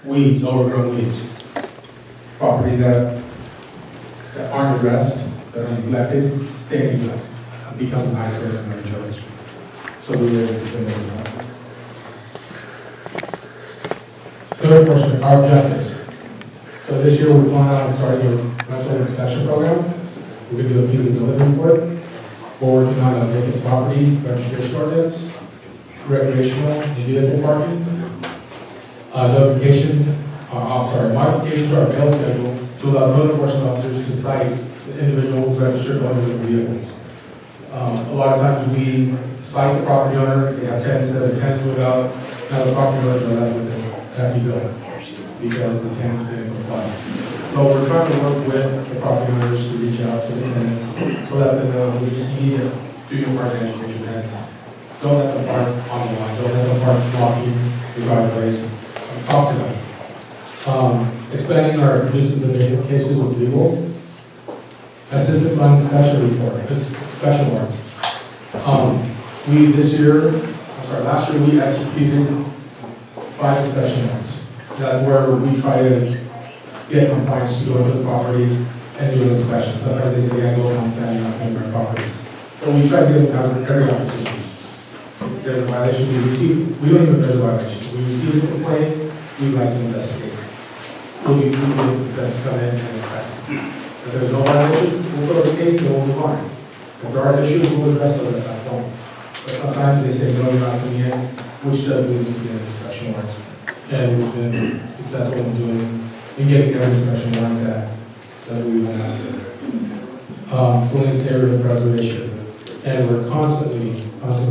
weeds, overgrown weeds. Property that aren't addressed, that are neglected, stay neglected. It becomes an eyesore in our village. So we were able to do that. Third portion, our objectives. So this year we plan on starting a rental inspection program. We're going to do a feasibility report. We're working on a vacant property registration ordinance, recreational and vehicle parking, modification to our bail schedule to allow code enforcement officers to cite individuals registered owners of vehicles. A lot of times we cite the property owner, they have tenants that are tenants move out, now the property owners are left with this empty building because the tenants didn't comply. So we're trying to work with the property owners to reach out to the tenants to let them know you need to do your part in education tenants. Don't let them park on the line, don't let them park blocking the driveways. Talk to them. Expanding our nuisance abatement cases with legal. Assistance on special report, special warrants. Last year we executed 5 inspection warrants. That's where we try to get compliance to go into the property and do an inspection. Sometimes they say, yeah, go on Saturday, not paying my property. But we try to get them every opportunity. If there's a violation, we don't even know if there's a violation. We receive a complaint, we'd like to investigate. We'll be 2 days and set to come in and inspect. If there's no violations, we'll close the case and we'll move on. If there are issues, we'll address those at that point. But sometimes they say, no, you're not coming in, which does lead us to get an inspection warrant. And we've been successful in getting every inspection warrant that we went after. Salinas area preservation. And we're constantly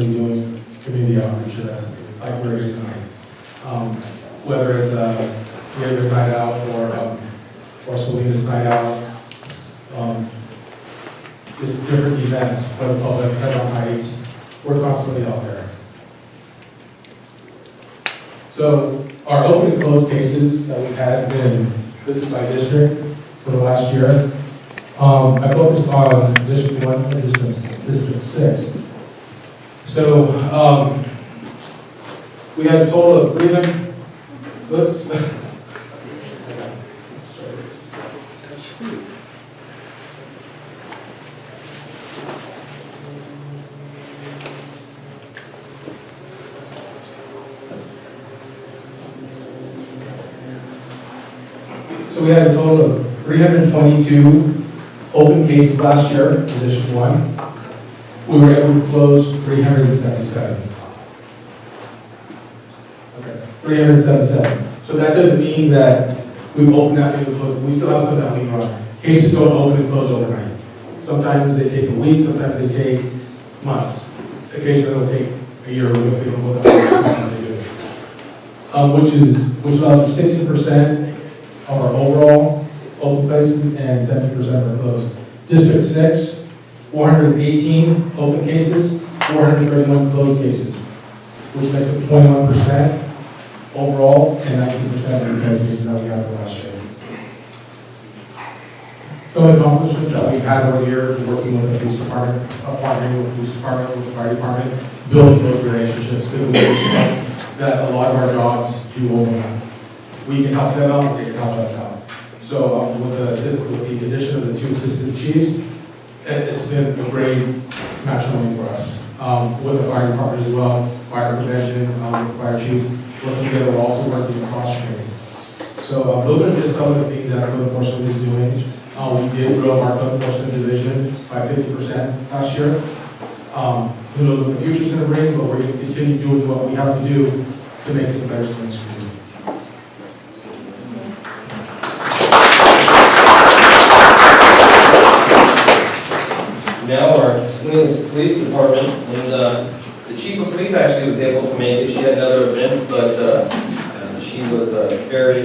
doing community outreach. That's like we're doing tonight. Whether it's a regular night out or Salinas night out, just different events for the public, head on heights, we're constantly out there. So our open and closed cases that we've had been, this is by district for the last year. I focused on District 1 and District 6. So we had a total of 300, oops. So we had a total of 322 open cases last year in District 1. We were able to close 377. Okay, 377. So that doesn't mean that we've opened that many and closed. We still have some that we run. Cases don't open and close overnight. Sometimes they take a week, sometimes they take months. Occasionally it'll take a year or two if they don't look up. Sometimes they do. Which allows for 60% of our overall open places and 70% of our closed. District 6, 418 open cases, 431 closed cases, which makes up 21% overall and 19% of the closed cases that we had for last year. Some of the accomplishments that we've had over the years, working with the police department, partnering with the police department, with the fire department, building those relationships, because we understand that a lot of our jobs do overlap. We can help them out, they can help us out. So with the addition of the 2 assistant chiefs, it's been a great matrimony for us. With the fire department as well, fire prevention, with fire chiefs, working together, we're also working across training. So those are just some of the things that code enforcement is doing. We did grow our code enforcement division by 50% last year. Who knows what the future's going to bring, but we're going to continue doing what we have to do to make this a better Salinas community. Now our Salinas Police Department, and the chief of police actually was able to make it. She had another event, but she was very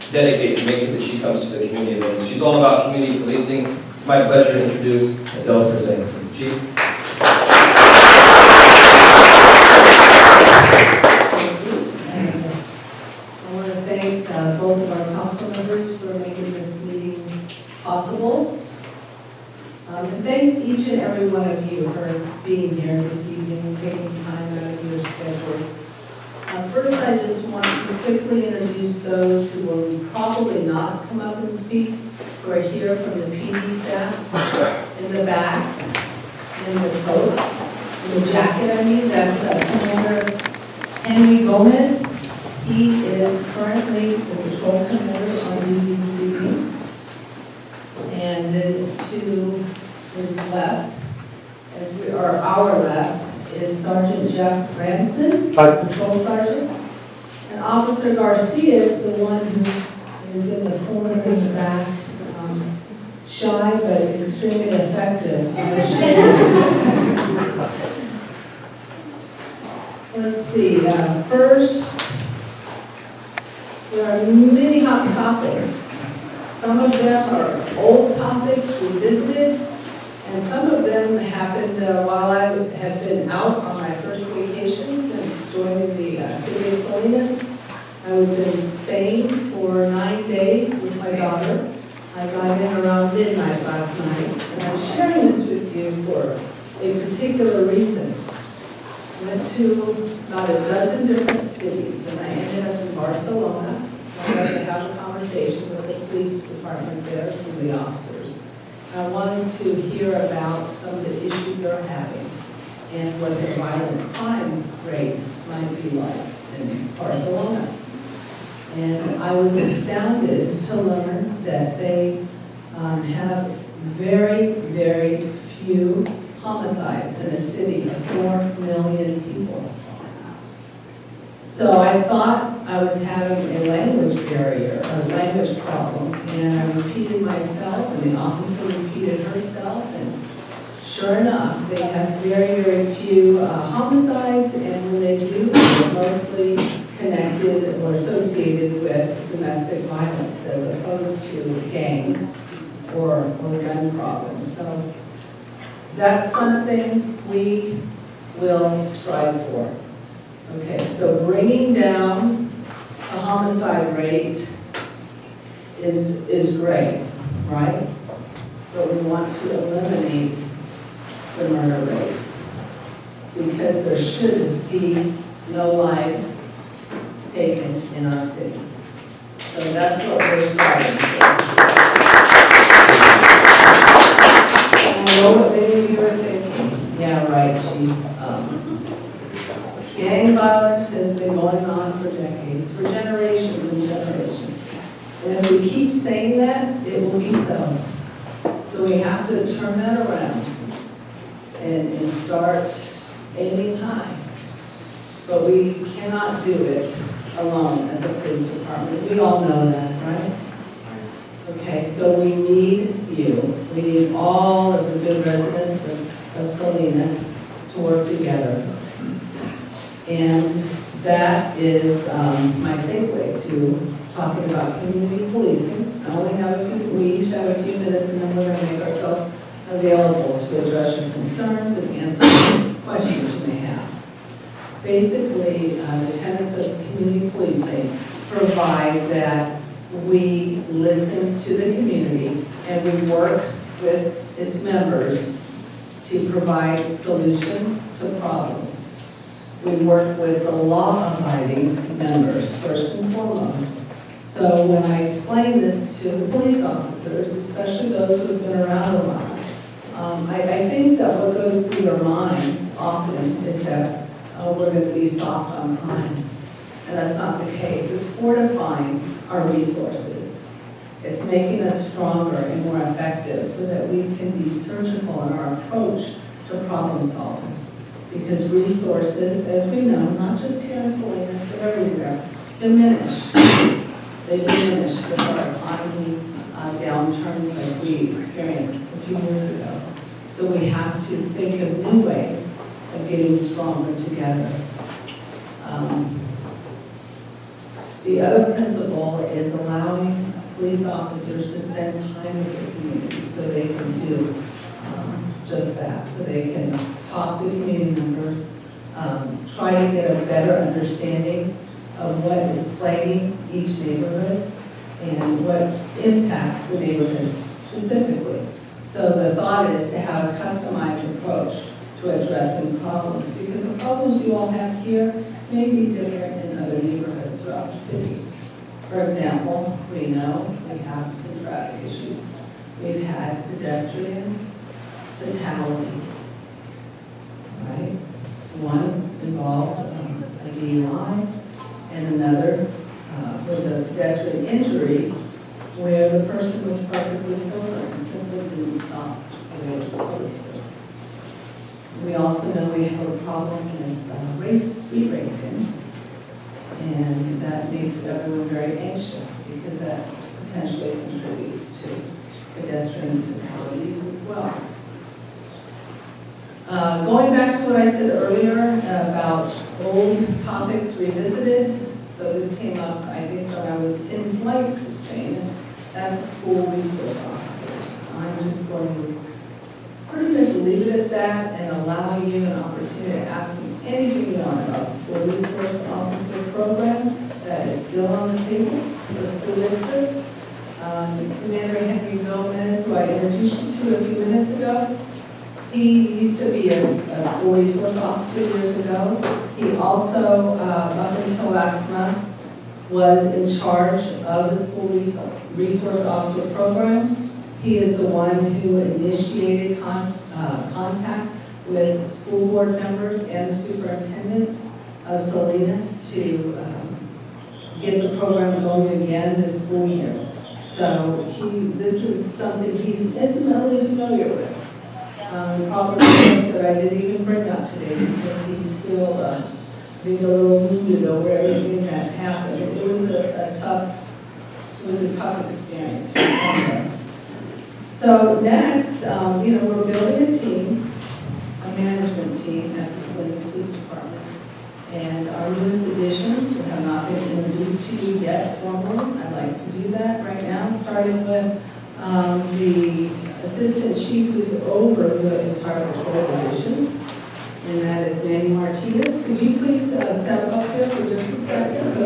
dedicated to make sure that she comes to the community events. She's all about community policing. It's my pleasure to introduce Adele Frizane. Chief. I want to thank both of our council members for making this meeting possible. And thank each and every one of you for being here this evening, taking time out of your schedules. First, I just want to quickly introduce those who will probably not come up and speak, who are here from the PD staff in the back, in the coat, in the jacket, I mean, that's Commander Henry Gomez. He is currently the patrol commander on duty this evening. And then to his left, as we are our left, is Sergeant Jeff Branston, patrol sergeant. And Officer Garcia is the one who is in the corner in the back, shy but extremely effective. Let's see, first, there are many hot topics. Some of them are old topics we visited, and some of them happened while I have been out on my first vacation since joining the city of Salinas. I was in Spain for 9 days with my daughter. I got in around midnight last night, and I'm sharing this with you for a particular reason. I went to about a dozen different cities, and I ended up in Barcelona. I got to have a conversation with the police department there, some of the officers. I wanted to hear about some of the issues they're having and what the violent crime rate might be like in Barcelona. And I was astounded to learn that they have very, very few homicides in a city of 4 million people. So I thought I was having a language barrier, a language problem, and I repeated myself, and the officer repeated herself, and sure enough, they have very, very few homicides, and when they do, they're mostly connected or associated with domestic violence as opposed to gangs or gun problems. So that's something we will strive for. Okay, so bringing down the homicide rate is great, right? But we want to eliminate the murder rate because there should be no lives taken in our city. So that's what we're striving for. I know what many of you are thinking. Yeah, right, Chief. Gang violence has been going on for decades, for generations and generations. And if we keep saying that, it will be so. So we have to turn that around and start aiming high. But we cannot do it alone as a police department. We all know that, right? Okay, so we need you. We need all of the good residents of Salinas to work together. And that is my segue to talking about community policing. I only have we each have a few minutes, and then we're going to make ourselves available to address your concerns and answer questions you may have. Basically, the tenets of community policing provide that we listen to the community and we work with its members to provide solutions to problems. We work with the law-abiding members first and foremost. So when I explain this to the police officers, especially those who have been around a while, I think that what goes through their minds often is that we're going to be soft on crime. And that's not the case. It's fortifying our resources. It's making us stronger and more effective so that we can be surgical in our approach to problem solving. Because resources, as we know, not just here in Salinas, but everywhere, diminish. They diminish with our economy downturns like we experienced a few years ago. So we have to think of new ways of getting stronger together. The other principle is allowing police officers to spend time with the community so they can do just that. So they can talk to community members, try to get a better understanding of what is plaguing each neighborhood and what impacts the neighborhoods specifically. So the thought is to have a customized approach to addressing problems, because the problems you all have here may be different in other neighborhoods throughout the city. For example, we know we have some traffic issues. We've had pedestrian fatalities, right? One involved a DUI, and another was a pedestrian injury where the person was perfectly sober and simply didn't stop as they were supposed to. We also know we have a problem with speed racing, and that makes everyone very anxious because that potentially contributes to pedestrian fatalities as well. Going back to what I said earlier about old topics revisited, so this came up, I think, when I was in flight this Spain, as a school resource officers. I'm just going to pretty much leave it at that and allow you an opportunity to ask me anything you want about the school resource officer program that is still on the table for school districts. Commander Henry Gomez, who I introduced you to a few minutes ago, he used to be a school resource officer years ago. He also, up until last month, was in charge of the school resource officer program. He is the one who initiated contact with school board members and the superintendent of Salinas to get the program going again this school year. So this is something he's intimately familiar with. Probably something that I didn't even bring up today because he's still being a little wounded over everything that happened. It was a tough experience for some of us. So next, we're building a team, a management team at the Salinas Police Department. And our newest additions have not been introduced to you yet formally. I'd like to do that right now, starting with the assistant chief who's over the entire patrol division, and that is Manny Martinez. Could you please step up here for just a second so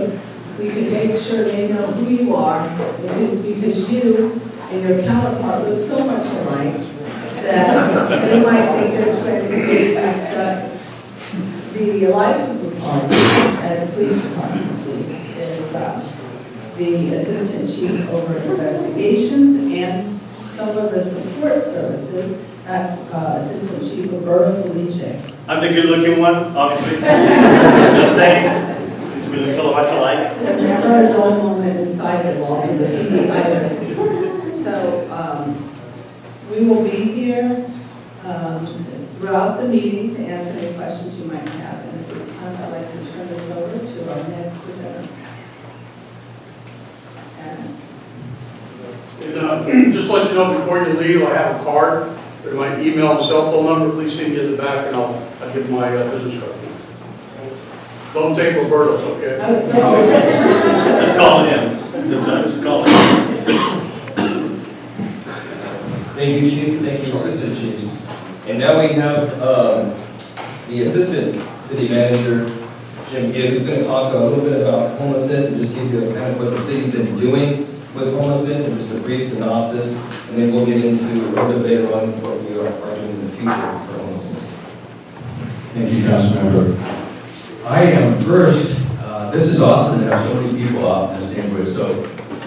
we can make sure they know who you are, because you and your counterpart look so much alike that they might think you're twins and get mixed up. The life of the department at the police department, please, is the assistant chief over investigations and some of the support services. That's Assistant Chief Roberto Felice. I'm the good-looking one, obviously. Just saying, since we look so much alike. Never a dull moment inside the walls of the PD either. So we will be here throughout the meeting to answer any questions you might have. And at this time, I'd like to turn this over to our next presenter. And just let you know before you leave, I have a card with my email and cell phone number. Please see me at the back, and I'll give my business card. Don't take Roberto's, okay? Just call him. Just call him. Thank you, Chief. Thank you, Assistant Chiefs. And now we have the Assistant City Manager, Jim Gibb, who's going to talk a little bit about homelessness and just give you kind of what the city's been doing with homelessness and just a brief synopsis. And then we'll get into a little bit later on what we are doing in the future for homelessness. Thank you, Councilmember. I am first, this is awesome to have so many people out in this neighborhood, so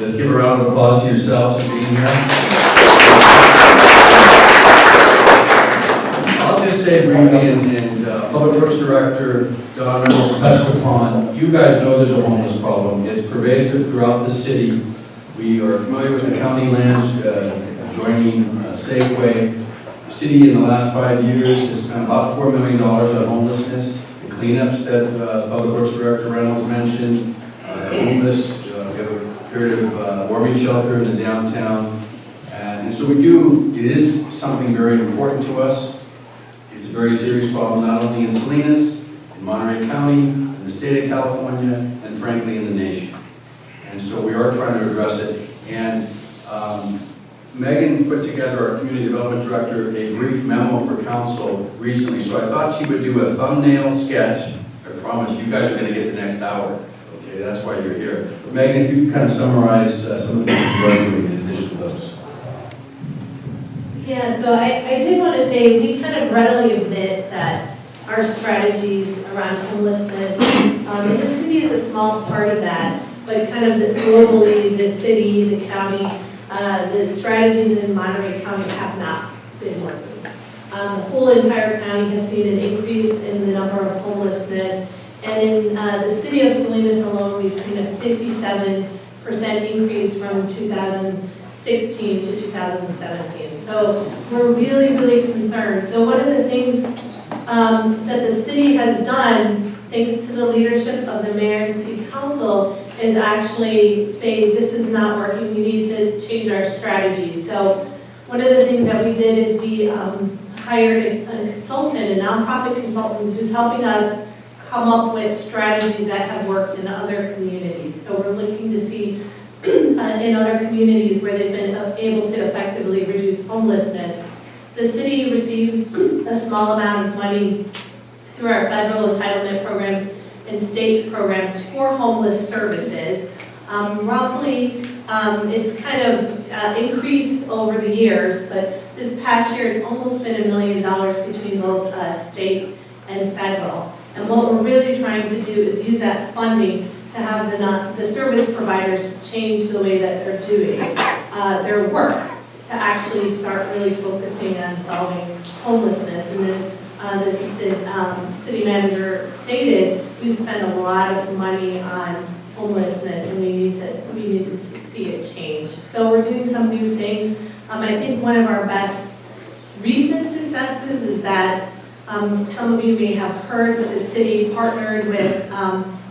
let's give a round of applause to yourselves for being here. I'll just say briefly, and Public Works Director Don Reynolds touched upon, you guys know there's a homeless problem. It's pervasive throughout the city. We are familiar with the county lands adjoining Safeway. The city in the last 5 years has spent about $4 million on homelessness. The cleanups that Public Works Director Reynolds mentioned, homeless, we have a period of warming shelter in the downtown. And so it is something very important to us. It's a very serious problem, not only in Salinas, in Monterey County, in the state of California, and frankly in the nation. And so we are trying to address it. And Megan put together, our community development director, a brief memo for council recently. So I thought she would do a thumbnail sketch. I promise you guys are going to get the next hour. Okay, that's why you're here. But Megan, if you could kind of summarize some of the things you are doing in addition to those. Yeah, so I did want to say we kind of readily admit that our strategies around homelessness, and the city is a small part of that, but kind of globally, the city, the county, the strategies in Monterey County have not been working. The whole entire county has seen an increase in the number of homelessness, and in the city of Salinas alone, we've seen a 57% increase from 2016 to 2017. So we're really, really concerned. So one of the things that the city has done, thanks to the leadership of the mayor and city council, is actually say this is not working, we need to change our strategy. So one of the things that we did is we hired a consultant, a nonprofit consultant, who's helping us come up with strategies that have worked in other communities. So we're looking to see in other communities where they've been able to effectively reduce homelessness. The city receives a small amount of money through our federal entitlement programs and state programs for homeless services. Roughly, it's kind of increased over the years, but this past year it's almost been $1 million between both state and federal. And what we're really trying to do is use that funding to have the service providers change the way that they're doing their work to actually start really focusing on solving homelessness. And as the assistant city manager stated, we spend a lot of money on homelessness, and we need to see it change. So we're doing some new things. I think one of our best recent successes is that some of you may have heard that the city partnered with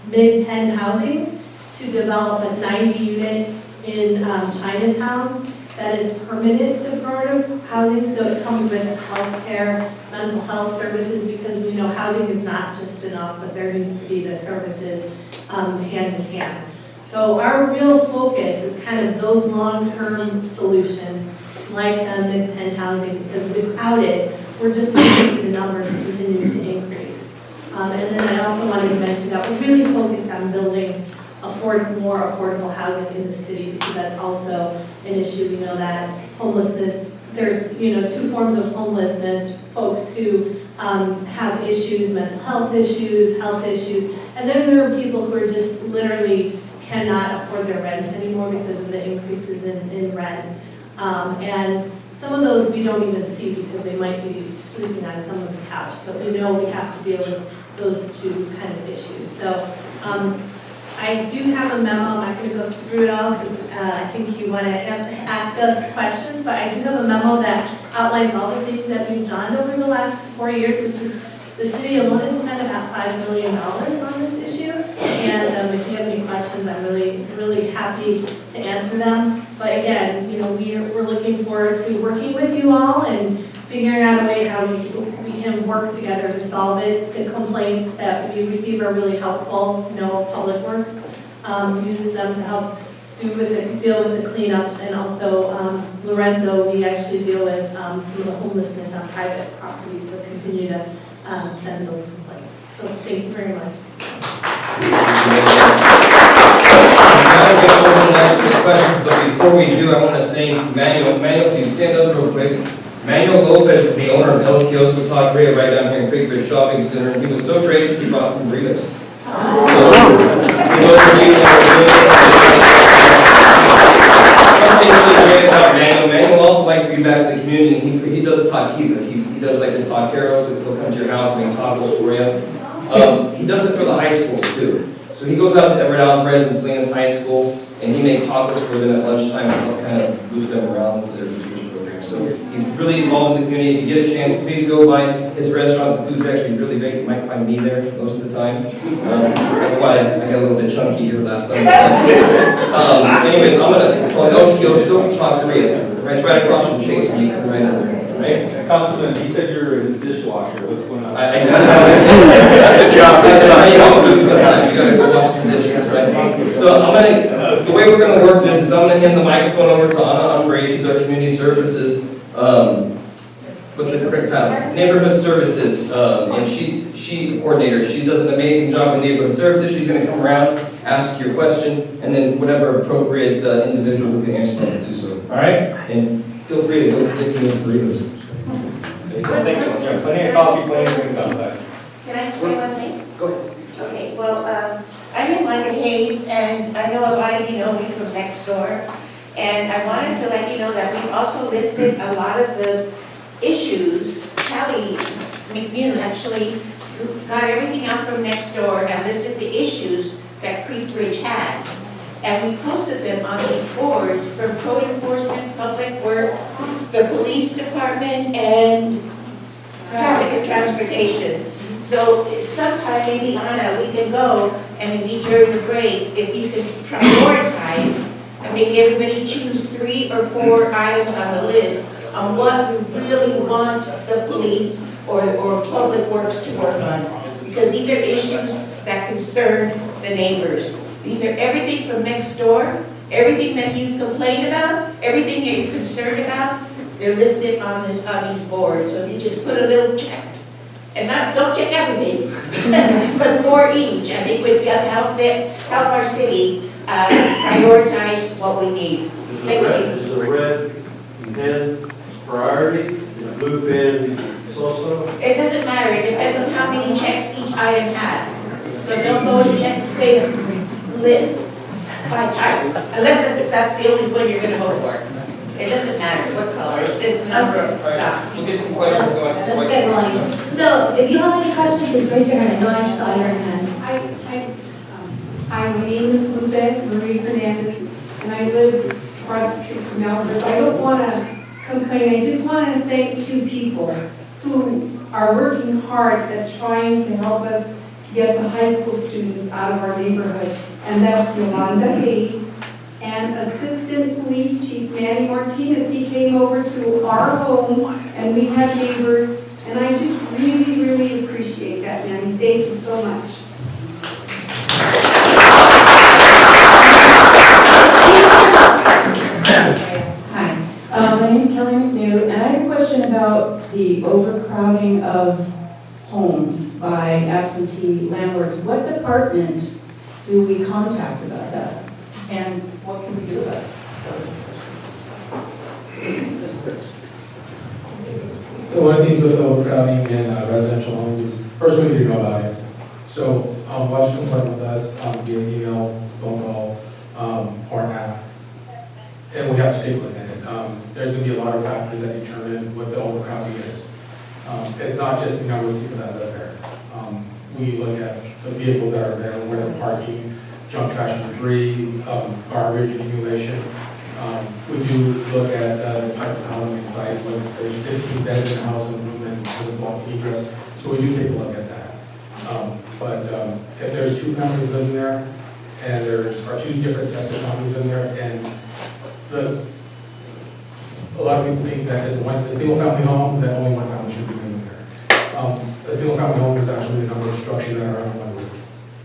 Mid-Penn Housing to develop 90 units in Chinatown that is permanent supportive housing. So it comes with healthcare, mental health services, because we know housing is not just enough, but there needs to be the services hand in hand. So our real focus is kind of those long-term solutions like Mid-Penn Housing, because without it, we're just going to see the numbers continue to increase. And then I also wanted to mention that we're really focused on building more affordable housing in the city, because that's also an issue. We know that homelessness, there's two forms of homelessness: folks who have issues, mental health issues, and then there are people who are just literally cannot afford their rents anymore because of the increases in rent. And some of those we don't even see because they might be sleeping on someone's couch, but we know we have to deal with those two kind of issues. So I do have a memo. I'm not going to go through it all because I think you want to ask us questions, but I do have a memo that outlines all the things that we've done over the last 4 years, which is the city alone has spent about $5 million on this issue. And if you have any questions, I'm really, really happy to answer them. But again, we're looking forward to working with you all and figuring out a way how we can work together to solve it. The complaints that we receive are really helpful. Public Works uses them to help deal with the cleanups, and also Lorenzo, we actually deal with some of the homelessness on private properties, so continue to send those complaints. So thank you very much. Questions, but before we do, I want to thank Manuel. Manuel, if you can stand up real quick. Manuel Lopez is the owner of El Kiosko Taqueria right down here in Creekbridge Shopping Center, and he was so gracious he brought some burritos. So, something really great about Manuel. Manuel also likes to give back to the community. He does taquizas. He does like the taqueros, so he'll come to your house and make tacos for you. He does it for the high schools too. So he goes out to Everett Alvarez and Salinas High School, and he makes tacos for them at lunchtime to help kind of boost them around for their boosters program. So he's really involved in the community. If you get a chance, please go by his restaurant. The food's actually really great. You might find me there most of the time. That's why I got a little bit chunky here last summer. Anyways, it's called El Kiosko Taqueria. Right across from Chase, when you come right in there. Right? Councilman, he said you're a dishwasher. What's going on? That's a job. That's how you don't lose the time. You gotta go wash some dishes, right? So the way we're gonna work this is I'm gonna hand the microphone over to Anna Umbre. She's our community services, what's the correct title? Neighborhood services, and she coordinator. She does an amazing job in neighborhood services. She's gonna come around, ask your question, and then whatever appropriate individual who can answer them will do so. All right? And feel free to go get some of the burritos. Thank you. Yeah, plenty of coffee, plenty of things outside. Can I say one thing? Go ahead. Okay, well, I'm in Montana decades, and I know a lot of you know me from next door. And I wanted to let you know that we've also listed a lot of the issues. Callie McNeil actually got everything out from next door and listed the issues that Creek Bridge had. And we posted them on these boards from code enforcement, public works, the police department, and traffic and transportation. So sometime, maybe Anna, we can go and maybe during the break, if you can prioritize and maybe everybody choose 3 or 4 items on the list on what we really want the police or public works to work on. Because these are issues that concern the neighbors. These are everything from next door, everything that you've complained about, everything that you're concerned about, they're listed on these boards. So you just put a little check. And don't check everything, but 4 each. I think would help our city prioritize what we need. Thank you. Is the red pen priority, the blue pen so-so? It doesn't matter, it depends on how many checks each item has. So don't go and check the same list 5 times, unless that's the only one you're gonna vote for. It doesn't matter what color, it's just the number of dots. We'll get some questions going. Let's get going. So if you have any questions, just raise your hand. I know I saw your hand. Hi, my name is Marie Fernandez, and I live across the street from Alvarez. I don't want to complain, I just want to thank 2 people who are working hard at trying to help us get the high school students out of our neighborhood, and that's Yolanda Hayes and Assistant Police Chief Manny Martinez. He came over to our home, and we have neighbors, and I just really, really appreciate that, Manny. Thank you so much. Hi, my name is Kelly McNew, and I had a question about the overcrowding of homes by absentee landlords. What department do we contact about that? And what can we do about it? So one of the things with overcrowding in residential homes is, first we need to know about it. So why don't you complain with us via email, phone call, or an app, and we have to take a look at it. There's going to be a lot of factors that determine what the overcrowding is. It's not just the number of people that live there. We look at the vehicles that are there, where they're parking, junk, trash, and debris, garbage accumulation. We do look at the type of housing inside, whether there's 15 beds in the house and room and the bulk egress. So we do take a look at that. But if there's 2 families living there, and there's 2 different sets of families in there, and a lot of people think that it's a single family home, that only 1 family should be living there. A single family home is actually the number of structures that are under 1 roof.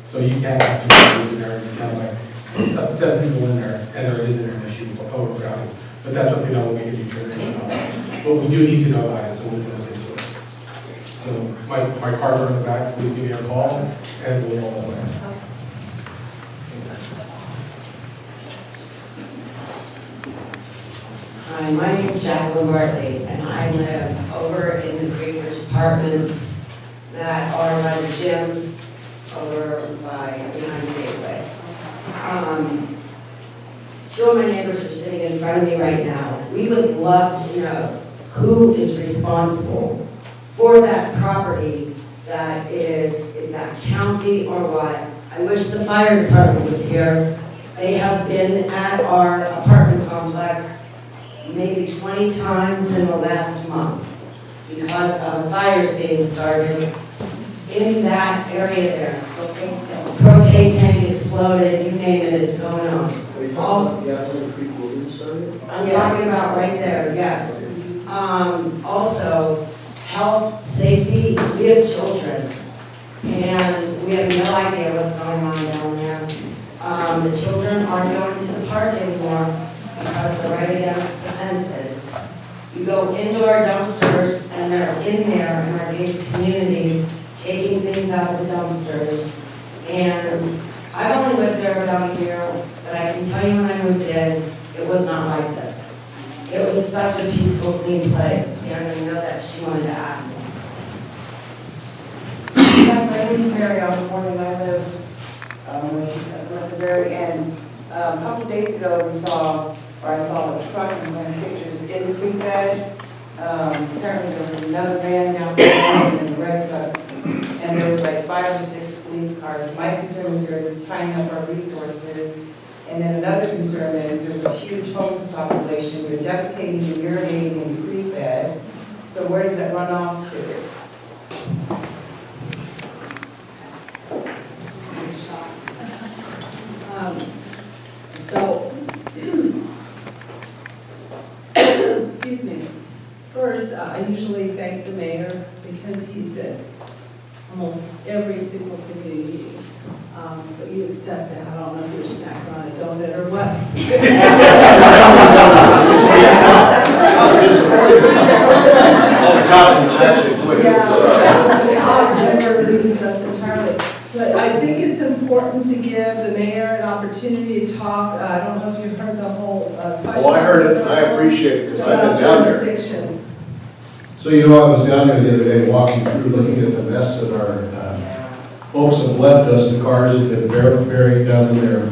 So you can't have 2 families in there, you can't have like 7 people in there, and there isn't an issue for overcrowding. But that's something that will make a determination on. But we do need to know about it, so we can look into it. So my card are in the back, please give me a call, and we'll all that. Hi, my name is Jacqueline Bartley, and I live over in the Green Ridge Apartments that are by the gym over by behind Safeway. 2 of my neighbors are sitting in front of me right now. We would love to know who is responsible for that property. That is that county or what? I wish the fire department was here. They have been at our apartment complex maybe 20 times in the last month because of fires being started in that area there. Propane tank exploded, you name it, it's going on. I'm talking about right there, yes. Also, health, safety, we have children, and we have no idea what's going on down there. The children aren't going to the park anymore because they're right against the fences. You go into our dumpsters, and they're in there in our gated community, taking things out of the dumpsters. And I've only lived there about a year, but I can tell you when I moved in, it was not like this. It was such a peaceful, clean place. And I know that she wanted to add more. My name is Mary. I'm morning. I live at the very very end. A couple of days ago, I saw a truck and went pictures in the creek bed. Apparently there was another van down there and a red truck, and there was like 5 or 6 police cars. My concern was they're tying up our resources. And then another concern is there's a huge homeless population. They're defecating and urinating in the creek bed. So where does that run off to? Excuse me. First, I usually thank the mayor because he's at almost every single committee meeting. But you had stepped out, I don't know if you're snacking on a donut or what. All the cops actually quit. Never leaves us entirely. But I think it's important to give the mayor an opportunity to talk. I don't know if you've heard the whole question. Oh, I heard it, I appreciate it, because I've been down there. Jurisdiction. So, you know, I was down there the other day walking through, looking at the mess that our folks have left us, the cars that have been buried down in there.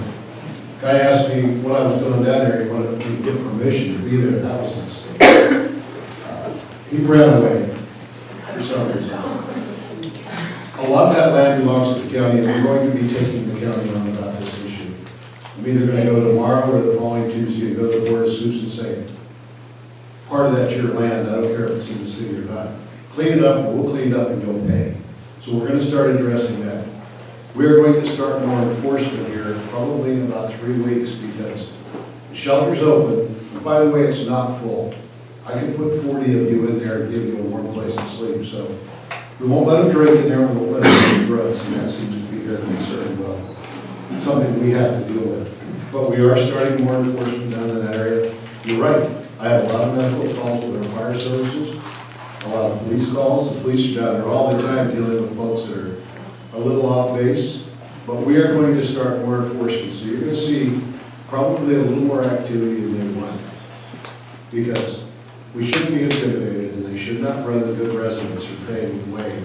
Guy asked me when I was going down there, he wanted me to get permission to be there, that was a mistake. He ran away for some reason. A lot of that land belongs to the county, and we're going to be taking the county on about this issue. I'm either going to go tomorrow or the following Tuesday, go to the Board of Soups and say, part of that's your land, I don't care if it's in the city or not. Clean it up, we'll clean it up and you'll pay. So we're going to start addressing that. We are going to start more enforcement here, probably in about 3 weeks, because the shelter's open. And by the way, it's not full. I can put 40 of you in there and give you a warm place to sleep. So we won't let them drink in there, we won't let them do drugs, and that seems to be their concern. Well, something we have to deal with. But we are starting more enforcement down in that area. You're right. I have a lot of medical calls with our fire services, a lot of police calls. The police are down there all the time dealing with folks that are a little off base. But we are going to start more enforcement. So you're going to see probably a little more activity than they want. Because we shouldn't be intimidated, and they should not run the good residents or paying the way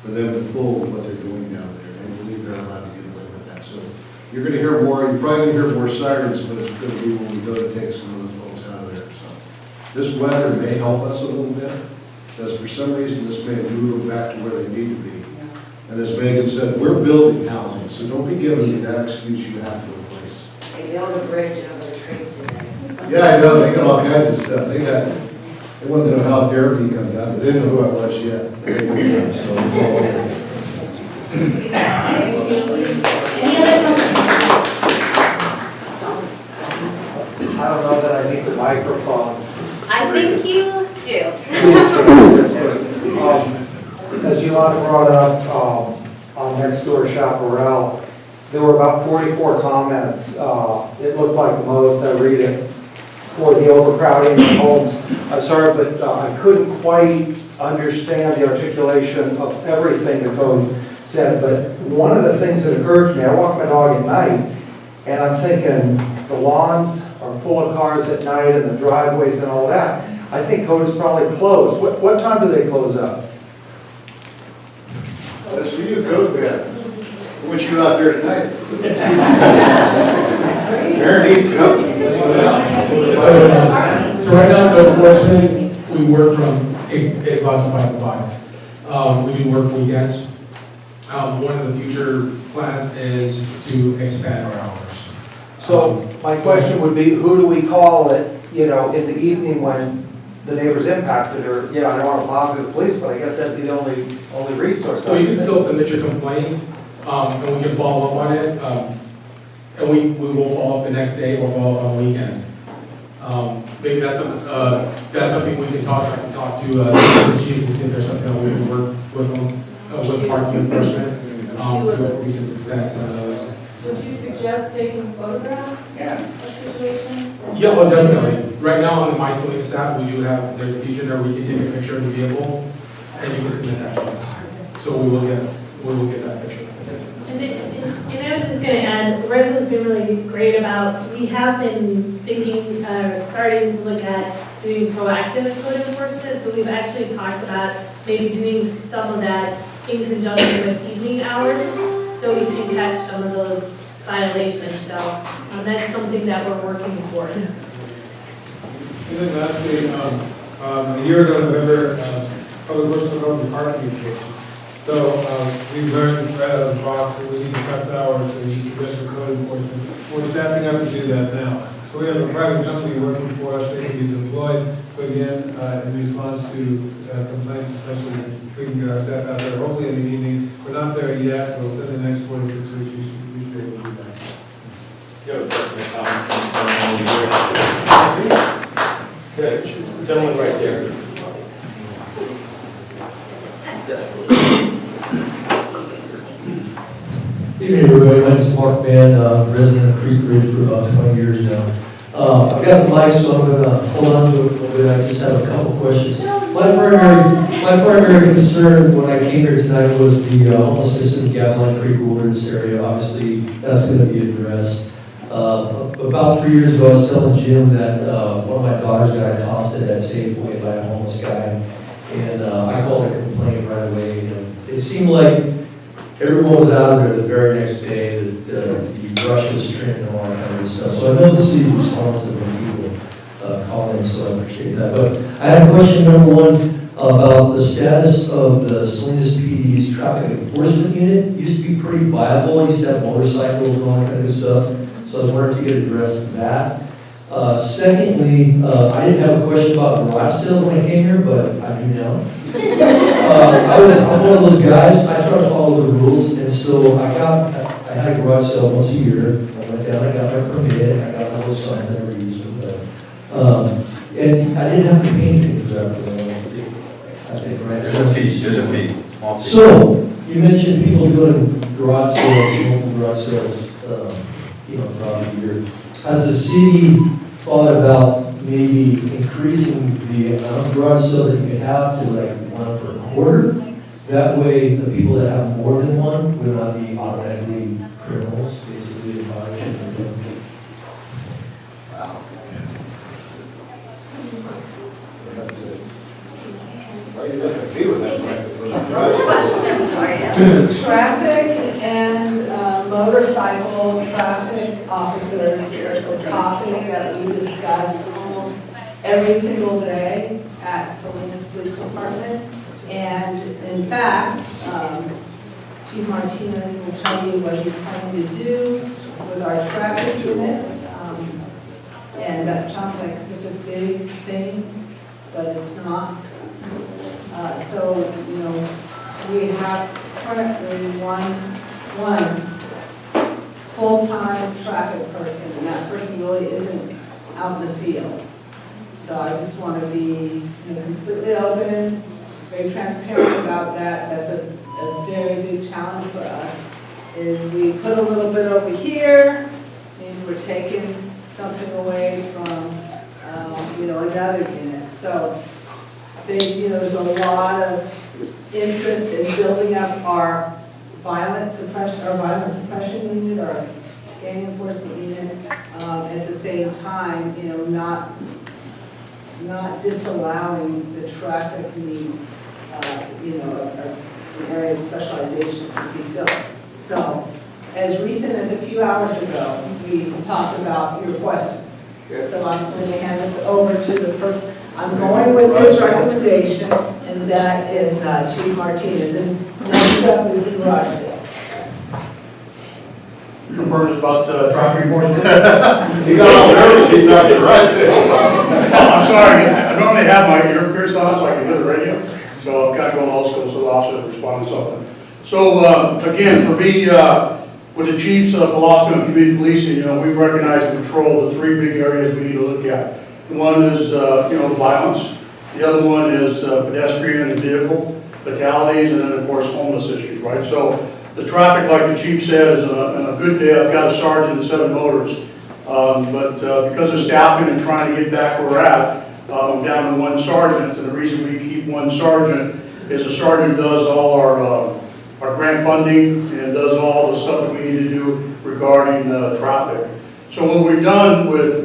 for them to pull what they're doing down there. They believe they're allowed to get away with that. So you're going to hear more, you're probably going to hear more sirens, but it's going to be when we go to take some of those folks out of there. So this weather may help us a little bit, because for some reason this may move them back to where they need to be. And as Megan said, we're building housing, so don't be giving me that excuse you have to replace. They built a bridge over the creek today. Yeah, I know, they got all kinds of stuff. They wanted to know how Derby comes down, but they didn't know who I was yet. They didn't know, so it's all okay. Any other questions? I don't know that I need the microphone. I think you do. As Yolanda brought up, on Next Door Chaparral, there were about 44 comments. It looked like the most, I read it, for the overcrowding of homes. I'm sorry, but I couldn't quite understand the articulation of everything the code said, but one of the things that occurred to me, I walk my dog at night, and I'm thinking the lawns are full of cars at night and the driveways and all that. I think code is probably closed. What time do they close up? That's for you, go there. What you out there tonight? Mayor needs company. So right now, the enforcement, we work from 8 o'clock to 5 o'clock. We do work weekends. One of the future plans is to expand our hours. So my question would be, who do we call it, in the evening when the neighbor's impacted, or, I don't want to bother the police, but I guess that'd be the only resource. So you can still submit your complaint, and we can follow up on it. And we will follow up the next day or follow up on the weekend. Maybe that's something we can talk to the chiefs and see if there's something that we can work with them, with parking enforcement. So we can expand some of those. Would you suggest taking photographs of situations? Yeah, well, definitely. Right now on the My Salinas app, we do have, there's a feature there where you can take a picture of the vehicle and you can submit that to us. So we will get that picture. And I was just going to add, Lorenzo's been really great about, we have been thinking, starting to look at doing proactive code enforcement. So we've actually talked about maybe doing some of that in conjunction with evening hours, so we can catch some of those violation, so that's something that we're working towards. And then lastly, a year ago, November, Public Works took over the parking case. So we've learned right out of the box that we need to cut hours, so we suggest for code enforcement. We're staffing up to do that now. So we have a private company working for us, they can be deployed. So again, in response to complaints, especially if we can get our staff out there, hopefully in the evening. We're not there yet, but within the next 4 to 6 weeks, we should be able to do that. Good, gentleman right there. Evening, everybody. My name is Mark Mann, resident of Creek Ridge for about 20 years now. I've got the mic, so I'm going to hold on to it a little bit. I just have a couple questions. My primary concern when I came here tonight was the homelessness in the Gavilan Creek Wilderness area. Obviously, that's going to be addressed. About 3 years ago, I was telling Jim that one of my daughters got accosted at Safeway by a homeless guy, and I called a complaint right away. And it seemed like everyone was out of there the very next day, the brush was trimmed and all that kind of stuff. So I know the city responds to when people call in, so I appreciate that. But I had a question, number one, about the status of the Salinas PD's traffic enforcement unit. It used to be pretty viable, it used to have motorcycles and all that kind of stuff. So I was wondering if you could address that. Secondly, I didn't have a question about garage sales when I came here, but I do now. I'm one of those guys, I try to follow the rules, and so I had a garage sale once a year. I went down, I got my permit, I got all those signs I never used them, but, and I didn't have to pay anything for that. I think, right? There's a fee. Small fee. So, you mentioned people doing garage sales, local garage sales, throughout the year. Has the city thought about maybe increasing the amount of garage sales that you can have to like 1 per quarter? That way, the people that have more than one will not be automatically criminals, basically in violation of them. Traffic and motorcycle traffic officers is a topic that we discuss almost every single day at Salinas Police Department. And in fact, Chief Martinez will tell you what he's planning to do with our traffic unit. And that sounds like such a big thing, but it's not. So, we have currently one full-time traffic person, and that person really isn't out in the field. So I just want to be completely open, very transparent about that. That's a very big challenge for us, is we put a little bit over here, means we're taking something away from, another unit. So there's a lot of interest in building up our violent suppression unit, our gang enforcement unit, at the same time, not disallowing the traffic needs, an area of specialization to be built. So, as recent as a few hours ago, we talked about your question. So I'm going to hand this over to the person. I'm going with this recommendation, and that is Chief Martinez. And next up is the garage sale. Confirms about traffic enforcement. He got all nervous, he thought the garage sale. I'm sorry, I normally have my ear pierced on so I can hear the radio. So I'm kind of going old school, so the officer respond to something. So again, for me, with the chief's philosophy on community policing, we recognize and control the 3 big areas we need to look at. One is, violence. The other one is pedestrian and vehicle fatalities, and then of course homeless issues, right? So the traffic, like the chief said, is on a good day, I've got a sergeant and 7 motors. But because of staffing and trying to get back where we're at, I'm down to 1 sergeant, and the reason we keep 1 sergeant is the sergeant does all our grant funding and does all the stuff that we need to do regarding traffic. So what we've done with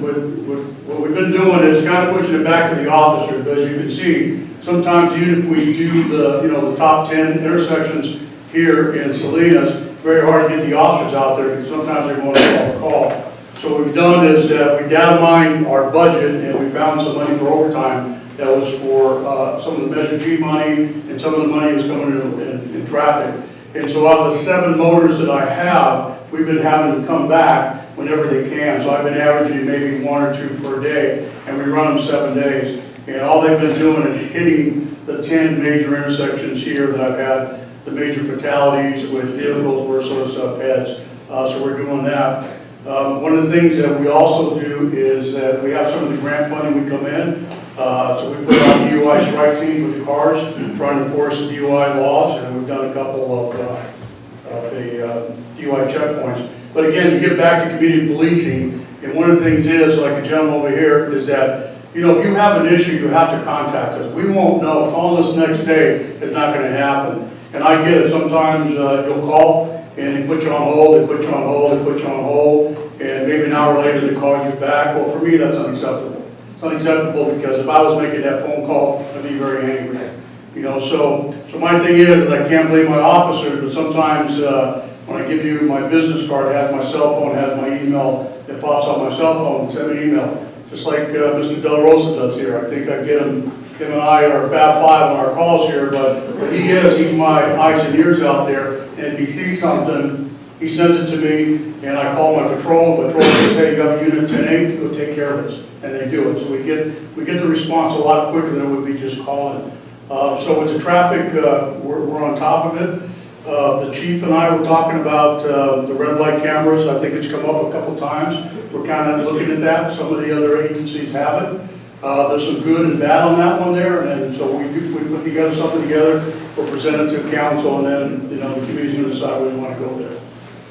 what we've been doing is kind of pushing it back to the officers. But as you can see, sometimes even if we do the top 10 intersections here in Salinas, we very hard to get the officers out there because sometimes they're going to call. So what we've done is that we data mined our budget and we found some money for overtime that was for some of the Measure G money and some of the money was coming in traffic. And so out of the 7 motors that I have, we've been having to come back whenever they can. So I've been averaging maybe 1 or 2 per day, and we run them 7 days. And all they've been doing is hitting the 10 major intersections here that I've had the major fatalities with vehicles versus pets. So we're doing that. One of the things that we also do is that we have some of the grant funding we come in. So we put on DUI strike teams with the cars, trying to enforce the DUI laws, and we've done a couple of DUI checkpoints. But again, to get back to community policing, and one of the things is, like a gentleman over here, is that, you know, if you have an issue, you have to contact us. We won't know. Calling us next day is not going to happen. And I get it. Sometimes you'll call, and they put you on hold, they put you on hold, they put you on hold, and maybe an hour later they call you back. Well, for me, that's unacceptable. It's unacceptable because if I was making that phone call, I'd be very angry. You know, so my thing is I can't blame my officers, but sometimes when I give you my business card, it has my cell phone, it has my email, it pops on my cell phone, send me an email. Just like Mr. Del Rosa does here. I think I get him and I are Fab 5 on our calls here, but he's my eyes and ears out there, and if he sees something, he sends it to me, and I call my patrol says, hey, you have a unit 10-8, go take care of this, and they do it. So we get the response a lot quicker than it would be just calling. So with the traffic, we're on top of it. The chief and I were talking about the red light cameras. I think it's come up a couple times. We're kind of looking at that. Some of the other agencies have it. There's some good and bad on that one there, and so we put together something together, we'll present it to council, and then, you know, the committee's going to decide where we want to go there.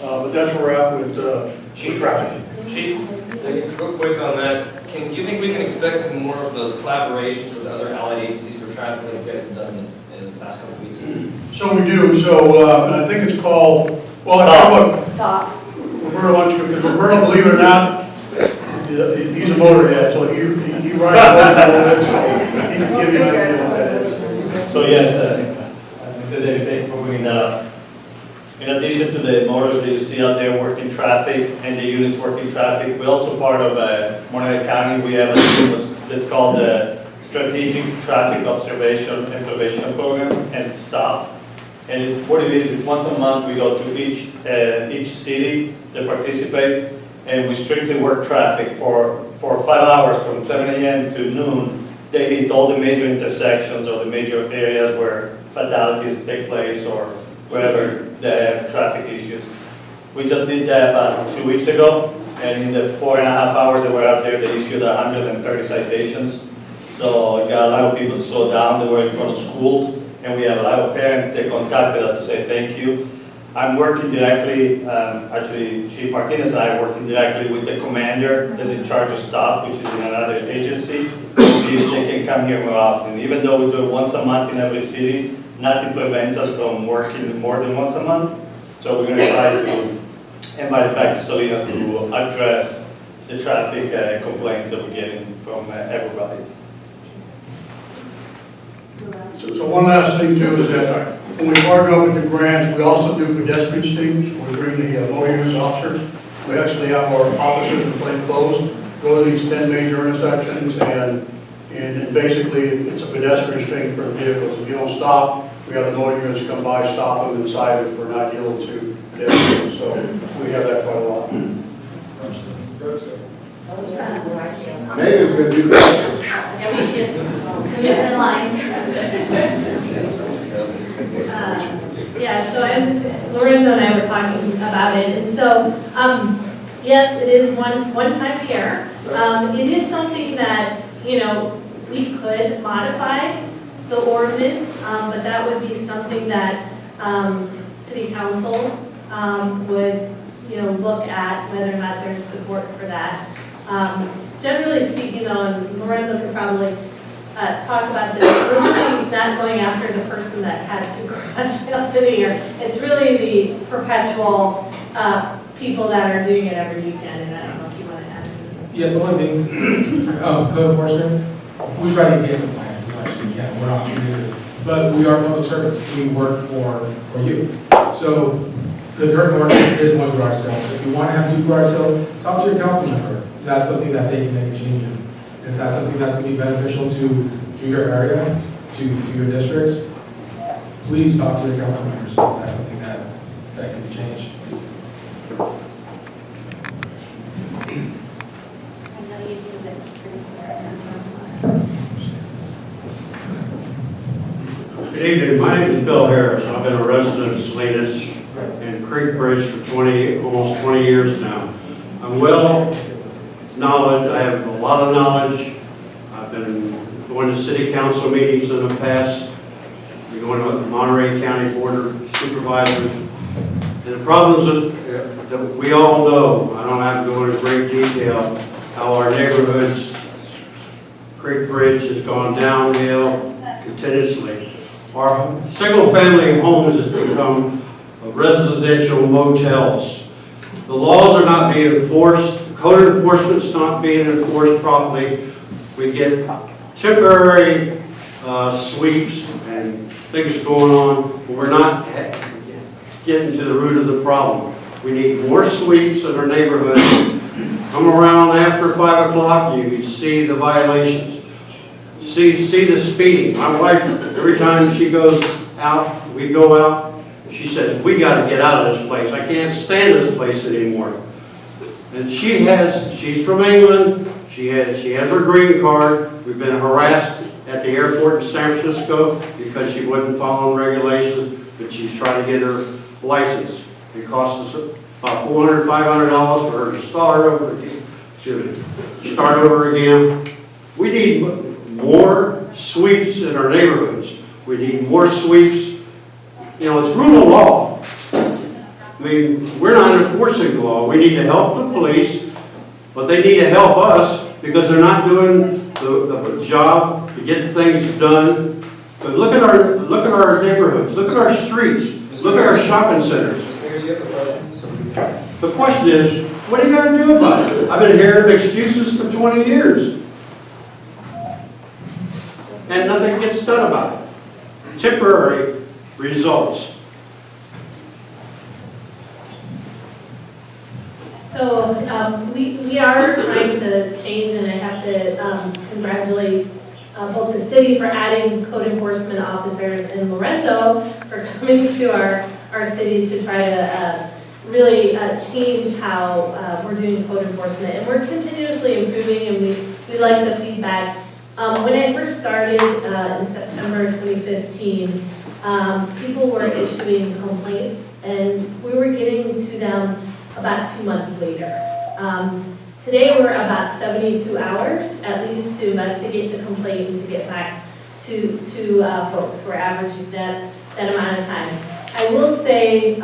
But that's where we're at with traffic. Chief, real quick on that, do you think we can expect some more of those collaborations with other allied agencies for traffic like you guys have done in the past couple of weeks? So we do, and I think it's called, well, I tell you what, Stop. Roberto, why don't you, because Roberto, believe it or not, he's a motorhead, so he rides a motorhead, so he can give you an idea what that is. So yes, Mr. Davis, thank you for bringing that up. In addition to the motors that you see out there working traffic and the units working traffic, we're also part of Monterey County. We have a thing that's called the Strategic Traffic Observation and Prevention Program, and STOP. And it's what it is. It's once a month we go to each city that participates, and we strictly work traffic for 5 hours from 7 a.m. to noon. They hit all the major intersections or the major areas where fatalities take place or wherever they have traffic issues. We just did that about 2 weeks ago, and in the 4.5 hours that we're out there, they issued 130 citations. So we got a lot of people to slow down. They were in front of schools, and we have a lot of parents that contacted us to say thank you. I'm working directly, actually Chief Martinez and I are working directly with the commander that's in charge of STOP, which is in another agency, to see if they can come here more often. Even though we do it once a month in every city, nothing prevents us from working more than once a month. So we're going to try to invite back to Salinas to address the traffic complaints that we're getting from everybody. So one last thing too is that when we partner up with the grants, we also do pedestrian stings. We bring the motor use officers. We actually have our officers in plain clothes go to these 10 major intersections, and basically it's a pedestrian sting for vehicles. If you don't stop, we have the motor units come by, stop them inside if we're not yield to pedestrians. So we have that quite a lot. Maybe it's going to do that. Get in line. Yeah, so as Lorenzo and I were talking about it, and so, yes, it is one time a year. It is something that, you know, we could modify the ordinance, but that would be something that City Council would, you know, look at whether or not there's support for that. Generally speaking, though, Lorenzo could probably talk about this, we're really not going after the person that had to garage sale city, or it's really the perpetual people that are doing it every weekend, and I don't know if you want to add anything. Yes, one of the things, code enforcement, we try to get compliance as much as we can. We're not committed, but we are public servants. We work for you. So the current ordinance is one garage sale. If you want to have two garage sales, talk to your council member. That's something that they can make a change in. If that's something that's going to be beneficial to your area, to your districts, please talk to your council members. That's something that can be changed. Good evening, my name is Bill Harris. I've been a resident of Salinas and Creek Bridge for almost 20 years now. I'm well knowledge, I have a lot of knowledge. I've been going to city council meetings in the past, been going to Monterey County Board of Supervisors. And the problems that we all know, I don't have to go into great detail, how our neighborhoods, Creek Bridge has gone downhill continuously. Our single-family homes has become residential motels. The laws are not being enforced. Code enforcement is not being enforced properly. We get temporary sweeps and things going on, but we're not getting to the root of the problem. We need more sweeps in our neighborhood. Come around after 5 o'clock, you can see the violations. See the speeding. My wife, every time she goes out, we go out, she says, we got to get out of this place. I can't stand this place anymore. And she's from England. She has her green card. We've been harassed at the airport in San Francisco because she wasn't following regulations, but she's trying to get her license. It costs us about $400, $500 for her to start over again. We need more sweeps in our neighborhoods. We need more sweeps. You know, it's rule of law. I mean, we're not enforcing the law. We need to help the police, but they need to help us because they're not doing the job to get things done. But look at our neighborhoods. Look at our streets. Look at our shopping centers. The question is, what are you going to do about it? I've been hearing excuses for 20 years. And nothing gets done about it. Temporary results. So we are trying to change, and I have to congratulate both the city for adding code enforcement officers and Lorenzo for coming to our city to try to really change how we're doing code enforcement. And we're continuously improving, and we like the feedback. When I first started in September 2015, people were issuing complaints, and we were getting to them about 2 months later. Today we're about 72 hours, at least, to investigate the complaint and to get back to folks. We're averaging that amount of time. I will say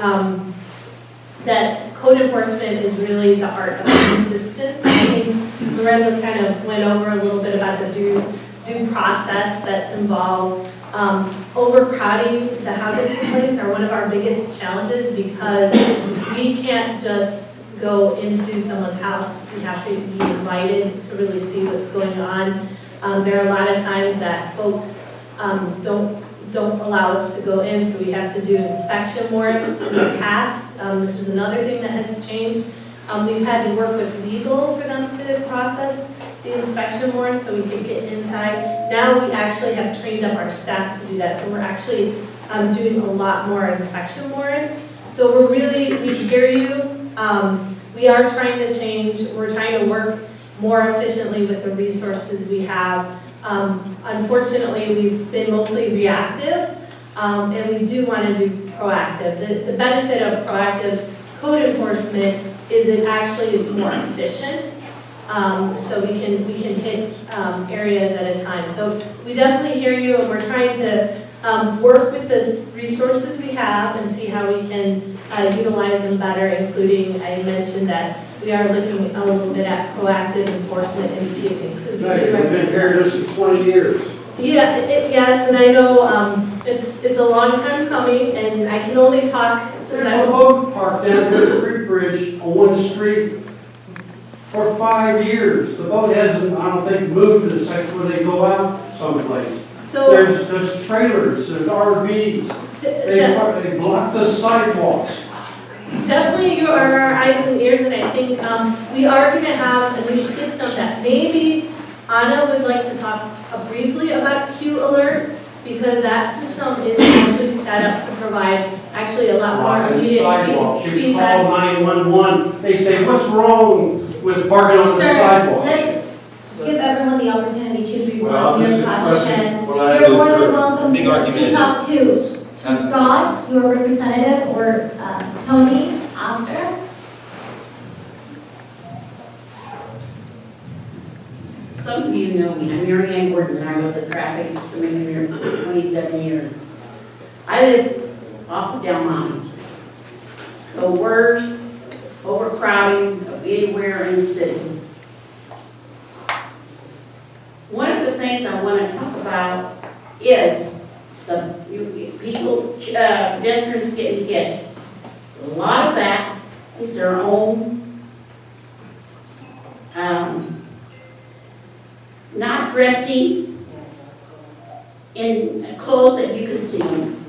that code enforcement is really the art of persistence. I think Lorenzo kind of went over a little bit about the due process that's involved. Overcrowding, the housing complaints are one of our biggest challenges because we can't just go into someone's house. We have to be invited to really see what's going on. There are a lot of times that folks don't allow us to go in, so we have to do inspection warrants. In the past, this is another thing that has changed. We've had to work with legal for them to process the inspection warrants so we can get inside. Now we actually have trained up our staff to do that, so we're actually doing a lot more inspection warrants. So we hear you. We are trying to change. We're trying to work more efficiently with the resources we have. Unfortunately, we've been mostly reactive, and we do want to do proactive. The benefit of proactive code enforcement is it actually is more efficient, so we can hit areas at a time. So we definitely hear you, and we're trying to work with the resources we have and see how we can utilize them better, including I mentioned that we are looking a little bit at proactive enforcement in vehicles. We've been hearing this for 20 years. Yeah, yes, and I know it's a long time coming, and I can only talk since There's a boat parked down here at the Creek Bridge on one street for 5 years. The boat hasn't, I don't think, moved to the section where they go out someplace. So there's trailers, there's RVs. They block the sidewalks. definitely you are our eyes and ears, and I think we are going to have a new system that maybe Anna would like to talk briefly about Q Alert, because that system is actually set up to provide actually a lot more immediate Sidewalks, you call feedback. 911, they say, what's wrong with parking on the Sir, sidewalk? let's give everyone the opportunity to Well, respond to this your is question. what I You're do more than for- welcome Big to argument. talk to Scott, your representative, or Tony after. Some of you know me, I'm Mary Ann Gordon, and I was a traffic commissioner for 27 years. I live off of Del Monte. The worst overcrowding of anywhere in the city. One of the things I want to talk about is people, veterans getting hit. A lot of that is their own not dressing in clothes that you can see them.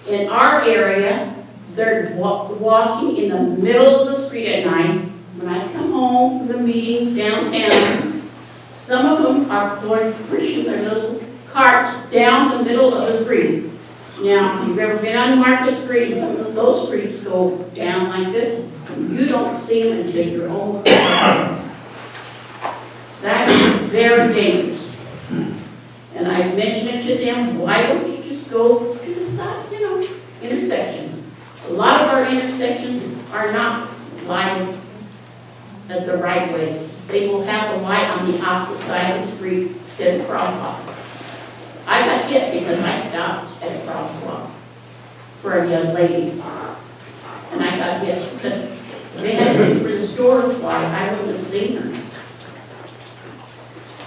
In our area, they're walking in the middle of the street at night. When I come home from the meetings downtown, some of them are pushing their little carts down the middle of the street. Now, if you've ever been on Market Street, some of those streets go down like this. You don't see them until you're almost there. That's very dangerous. And I mentioned it to them, why don't you just go to the side, intersection. A lot of our intersections are not lighted at the right way. They will have a light on the opposite side of the street instead of crosswalk. I got hit because I stopped at a crosswalk for a young lady. And I got hit because they had to wait for the store to fly. I wouldn't have seen her.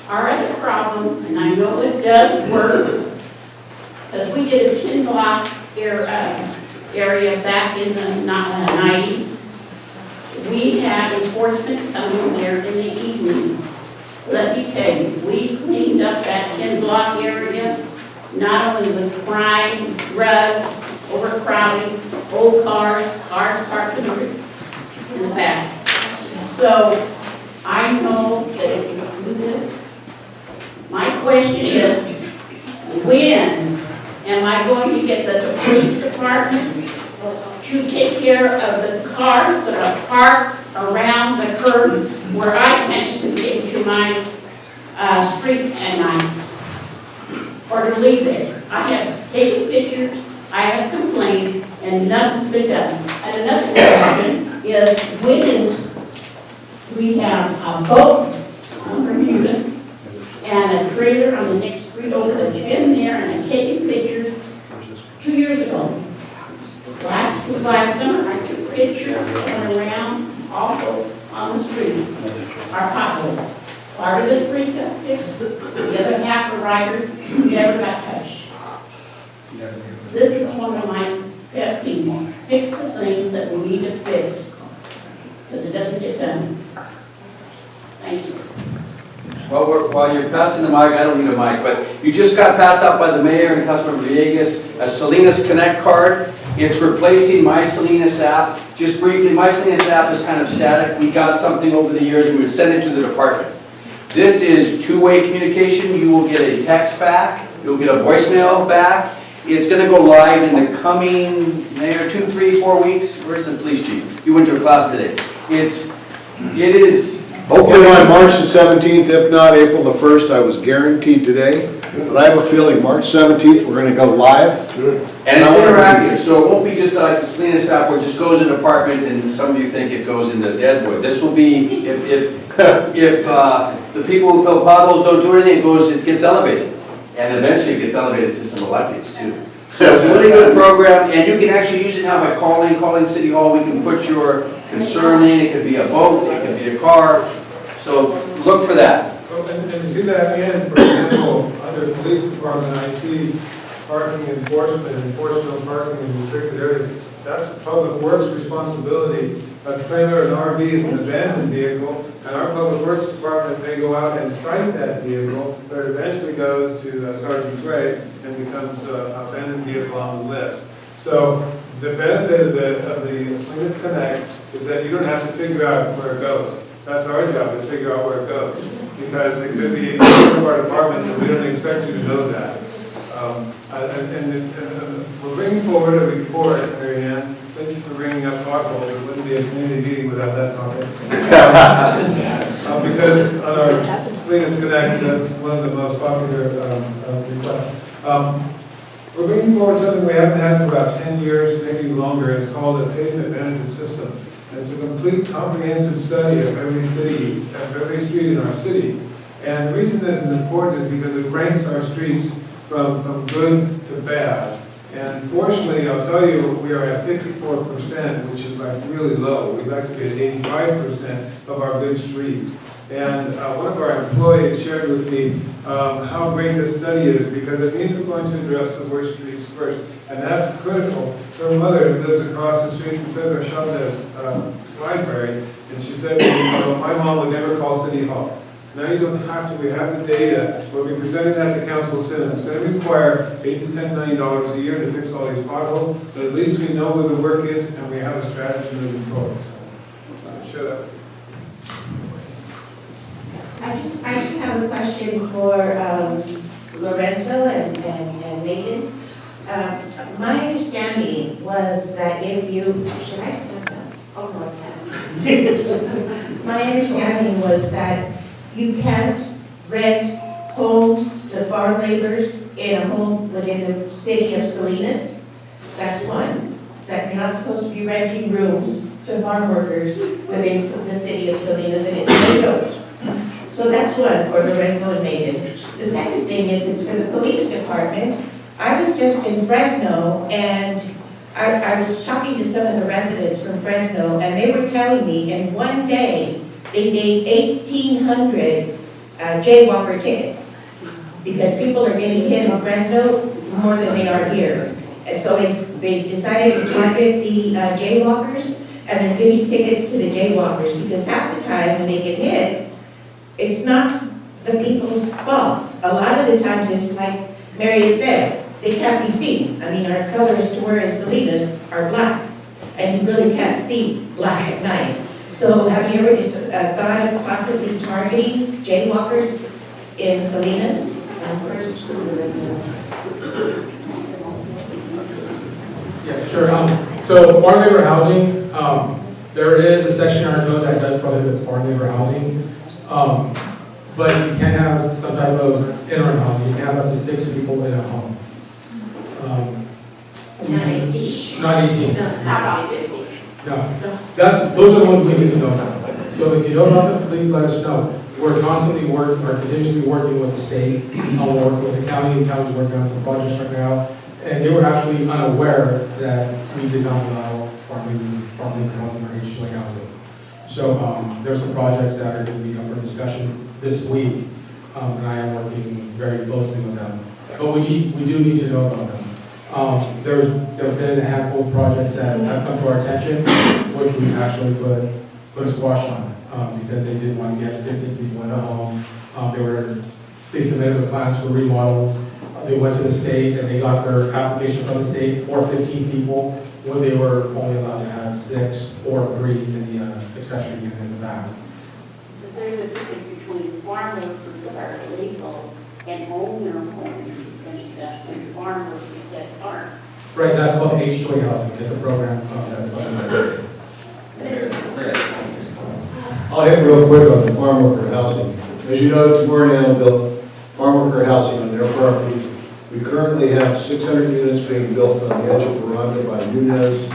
Our other problem, and I know it does work, because we did a 10-block area back in the 90s. We had enforcement coming there in the evening. Let me tell you, we cleaned up that 10-block area, not only with crime, drugs, overcrowding, old cars parked in the back. So I know that if you do this, my question is, when am I going to get the police department to take care of the cars that are parked around the curb where I can't even get to my street at night or to leave there? I have taken pictures, I have complained, and nothing's been done. And another question is, we have a boat on Bermuda and a trailer on the next street over that's been there, and I've taken pictures 2 years ago. Last summer, I took a picture, went around, also on the street, our potholes. Part of the street got fixed, the other half of riders never got touched. This is one of my pet peeves. Fix the things that we need to fix, because it doesn't get done. Thank you. Well, while you're passing the mic, I don't need a mic, but you just got passed out by the mayor and Councilmember Villegas a Salinas Connect card. It's replacing My Salinas app. Just briefly, My Salinas app is kind of static. We got something over the years, and we would send it to the department. This is two-way communication. You will get a text back. You'll get a voicemail back. It's going to go live in the coming, Mayor, 2, 3, 4 weeks. Where's the police chief? You went to a class today. It is. Hopefully by March the 17th, if not April the 1st, I was guaranteed today. But I have a feeling March 17th, we're going to go live. And it's interactive, so it won't be just like the Salinas app where it just goes in the apartment and some of you think it goes into Deadwood. This will be, if the people who fill potholes don't do anything, it gets elevated. And eventually it gets elevated to some electeds too. So it's a really good program, and you can actually use it now by calling City Hall. We can put your concern in. It could be a boat, it could be a car. So look for that. And to that end, for example, under the police department, I see parking enforcement of parking in restricted areas. That's public works responsibility. A trailer, an RV is an abandoned vehicle, and our public works department may go out and cite that vehicle, but it eventually goes to Sergeant Gray and becomes an abandoned vehicle on the list. So the benefit of the Salinas Connect is that you don't have to figure out where it goes. That's our job, to figure out where it goes. Because it could be in one of our departments, and we don't expect you to know that. And we're bringing forward a report, Mary Ann. Thank you for bringing up potholes. It wouldn't be a community meeting without that topic. Because on our Salinas Connect, that's one of the most popular requests. We're bringing forward something we haven't had for about 10 years, maybe longer. It's called a pavement management system. And it's a complete comprehensive study of every city, of every street in our city. And the reason this is important is because it ranks our streets from good to bad. And fortunately, I'll tell you, we are at 54%, which is like really low. We'd like to be at 85% of our good streets. And one of our employees shared with me how great this study is, because it means we're going to address the worst streets first. And that's critical. Her mother lives across the street from Cesar Chavez Library, and she said, my mom would never call City Hall. Now you don't have to. We have the data. We'll be presenting that to council soon. It's going to require $8 to $10 million a year to fix all these potholes, but at least we know where the work is and we have a strategy moving forward. So, shut up. I just have a question for Lorenzo and Megan. My understanding was that if you, should I stand up? Oh, no, I can't. My understanding was that you can't rent homes to farm laborers in a home within the city of Salinas. That's one. That you're not supposed to be renting rooms to farm workers within the city of Salinas, and it's illegal. So that's one for Lorenzo and Megan. The second thing is it's for the police department. I was just in Fresno, and I was talking to some of the residents from Fresno, and they were telling me in one day they gave 1,800 jaywalker tickets because people are getting hit in Fresno more than they are here. And so they decided to target the jaywalkers and then giving tickets to the jaywalkers, because half the time when they get hit, it's not the people's fault. A lot of the times it's like Mary said, they can't be seen. I mean, our colors to wear in Salinas are black, and you really can't see black at night. So have you ever thought of possibly targeting jaywalkers in Salinas? Yeah, sure. So farm labor housing, there is a section in our code that does prohibit farm labor housing. But you can have some type of interim housing. You can have up to 6 people in a home. Not 18. Not 18. Not 50. No. Those are the ones we need to know now. So if you don't know them, please let us know. We're constantly working, or continuously working with the state. We're working with the county. The county's working on some projects right now. And they were actually unaware that we did not allow farm labor housing or HOA housing. So there's some projects that are going to be up for discussion this week, and I am working very closely with them. But we do need to know about them. There have been a handful of projects that have come to our attention, which we actually put a squash on, because they did want to get 50 people in a home. They submitted the plans for remodels. They went to the state and they got their application from the state for 15 people, when they were only allowed to have 6 or 3 in the accessory unit in the back. But there's a difference between farm workers that are illegal and own their homes and stuff, and farm workers that aren't. Right, that's called HOA housing. It's a program that's funded by the state. I'll hit real quick on the farm worker housing. As you know, Tamariano built farm worker housing on their property. We currently have 600 units being built on the edge of Veranda by Nunez,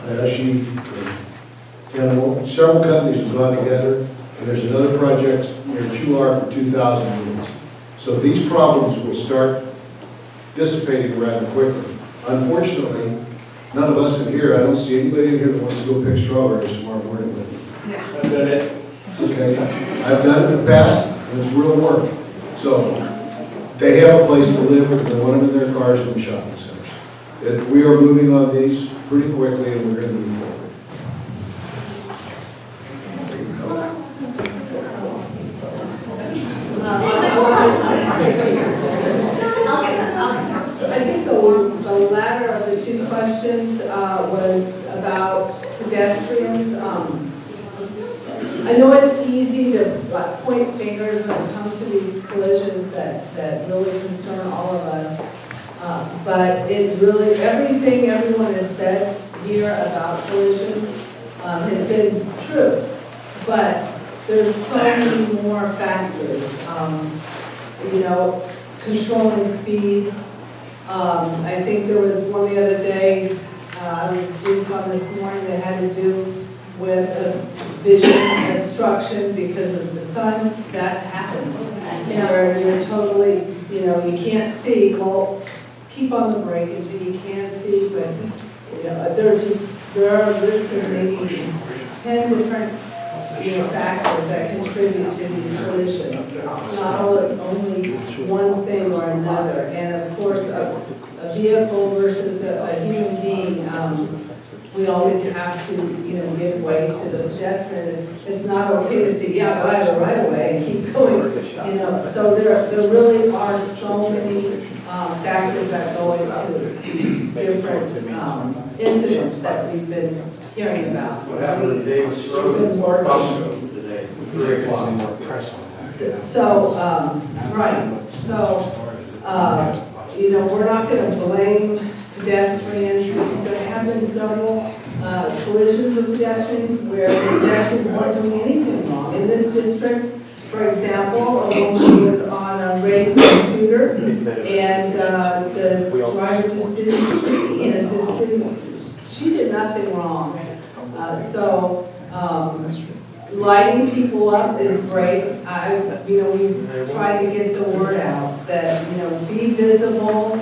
Hayashi, several companies have gone together, and there's another project near Chuar for 2,000 units. So these problems will start dissipating rather quickly. Unfortunately, none of us in here, I don't see anybody in here that wants to go pick strawberries tomorrow morning with me. I've done it. Okay, I've done it in the past, and it's real work. So they have a place to live, and they want them in their cars and shopping centers. We are moving on these pretty quickly, and we're going to move forward. I think the latter of the two questions really, everything everyone has said here about collisions has been true. But there's so many more factors, you know, controlling speed. I think there was one the other day, I was briefed on this morning that had to do with a vision obstruction because of the sun. That happens. Where you're totally, you know, you can't see. Well, keep on the brake until you can see, but you know, there are lists of maybe 10 different, you know, factors that contribute to these collisions. It's not only one thing or another. And of course, a vehicle versus a human being, we always have to, you know, give way to the pedestrian. It's not okay to say, yeah, but I have a right of way and keep going, you know. So there really are so many factors that go into these different incidents that we've been hearing about. What happened to Davis Road Costco today? 3 o'clock. Right, so, you know, we're not gonna blame pedestrians because there have been several collisions with pedestrians where the pedestrians weren't doing anything wrong. In this district, for example, a woman was on a raised computer and the driver just didn't see and just didn't, she did nothing wrong. Lighting people up is great. You know, we've tried to get the word out that, you know, be visible.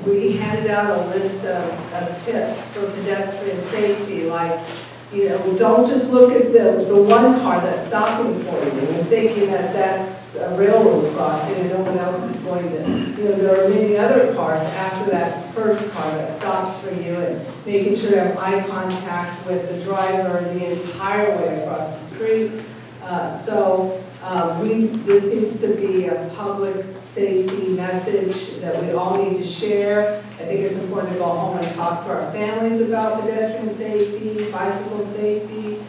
We handed out a list of tips for pedestrian safety, like, you know, don't just look at the one car that's stopping for you and thinking that that's a railroad crossing and no one else is going to, you know, there are many other cars after that first car that stops for you, and making sure to have eye contact with the driver the entire way across the street. This needs to be a public safety message that we all need to share. I think it's important to go home and talk to our families about pedestrian safety, bicycle safety,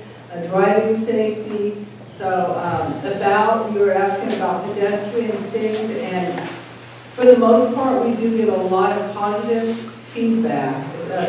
driving safety. You were asking about pedestrian stings, and for the most part, we do get a lot of positive feedback.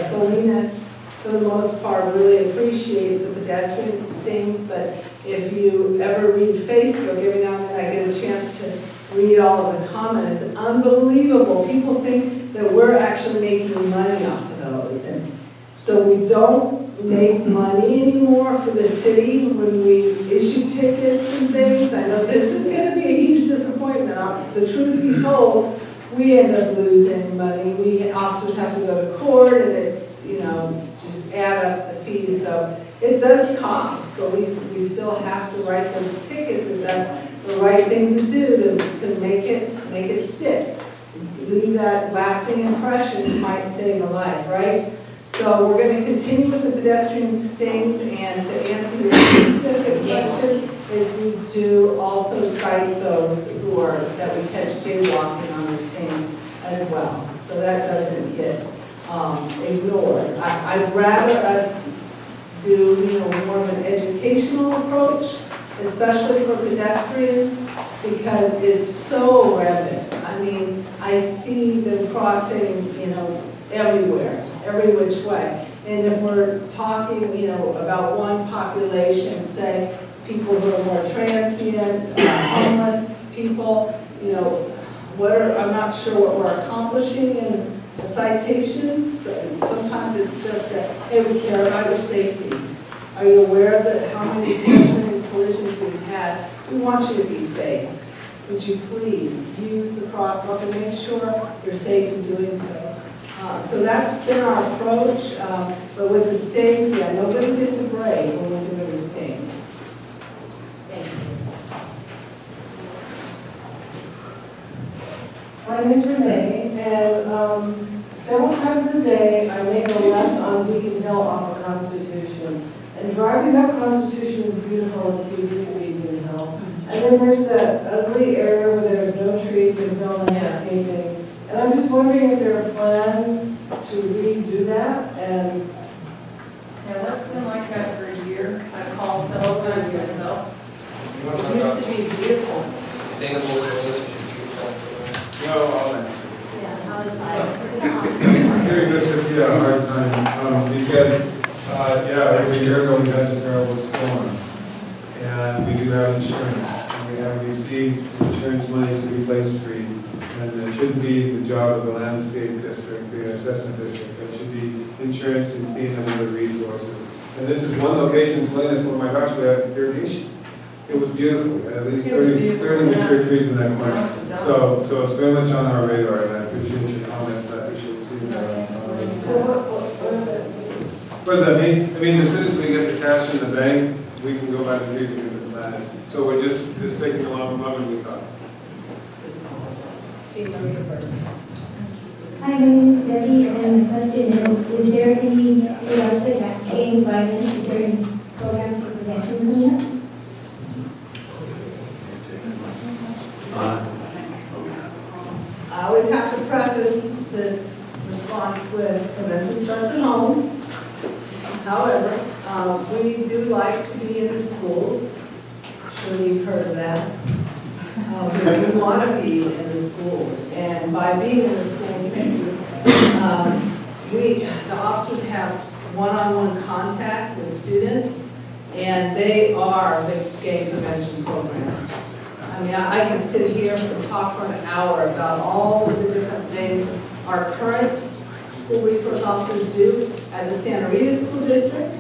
Salinas, for the most part, really appreciates the pedestrian stings, but if you ever read Facebook, every now and then I get a chance to read all of the comments. It's unbelievable. People think that we're actually making money off of those. And so we don't make money anymore for the city when we issue tickets and things. I know this is going to be a huge disappointment. The truth be told, we end up losing money. Officers have to go to court, and it's, you know, just add up the fees. So it does cost, but we still have to write those tickets, and that's the right thing to do to make it stick. Leave that lasting impression, might save a life, right? So we're going to continue with the pedestrian stings, and to answer your specific question, is we do also cite those that we catch jaywalking on the sting as well. So that doesn't get ignored. I'd rather us do, you know, more of an educational approach, especially for pedestrians, because it's so rampant. I mean, I see them crossing, you know, everywhere, every which way. And if we're talking, you know, about one population, say people who are more transient, homeless people, you know, I'm not sure what we're accomplishing in a citation. So sometimes it's just hey, we care about your safety. Are you aware of how many pedestrian collisions we've had? We want you to be safe. Would you please use the crosswalk and make sure you're safe in doing so? So that's been our approach. But with the stings, yeah, nobody gets a break when we're doing the stings. Thank you. My name's Renee, and several times a day I make a left on Beacon Hill off of Constitution. And driving up Constitution is beautiful until you get to Beacon Hill. And then there's that ugly area where there's no trees, there's no landscaping. And I'm just wondering if there are plans to redo that, and Yeah, that's been like that for a year. I've called several times myself. It used to be beautiful. Sustainable solutions. No, Yeah, how is that? and we do have insurance. And we have received insurance money to replace trees. And it shouldn't be the job of the landscape district, the assessment district. It should be insurance and FEMA and other resources. And this is one location in Salinas where, my gosh, we have irrigation. It was beautiful. We had at least 30 mature trees in that corner. So it's very much on our radar, and I appreciate your comments. I appreciate seeing that. What does that mean? It means as soon as we get the cash in the bank, we can go buy the trees and get the planet. So we're just taking a lot longer than we thought. Hi, my name is Debbie, and the question is there any, to watch the game violence, is there any programs for prevention coming up? I always have to preface this response with prevention starts at home. However, we do like to be in the schools. I'm sure you've heard of that. We want to be in the schools, and by being in the schools, the officers have one-on-one contact with students, and they are the gang prevention program. I mean, I can sit here and talk for an hour about all of the different things our current school resource officers do at the Santa Rita School District,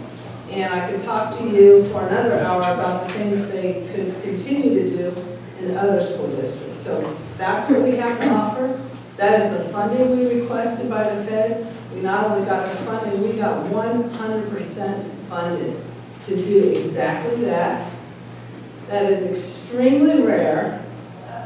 and I could talk to you for another hour about the things they could continue to do in other school districts. So that's what we have to offer. That is the funding we requested by the feds. We not only got the funding, we got 100% funded to do exactly that. That is extremely rare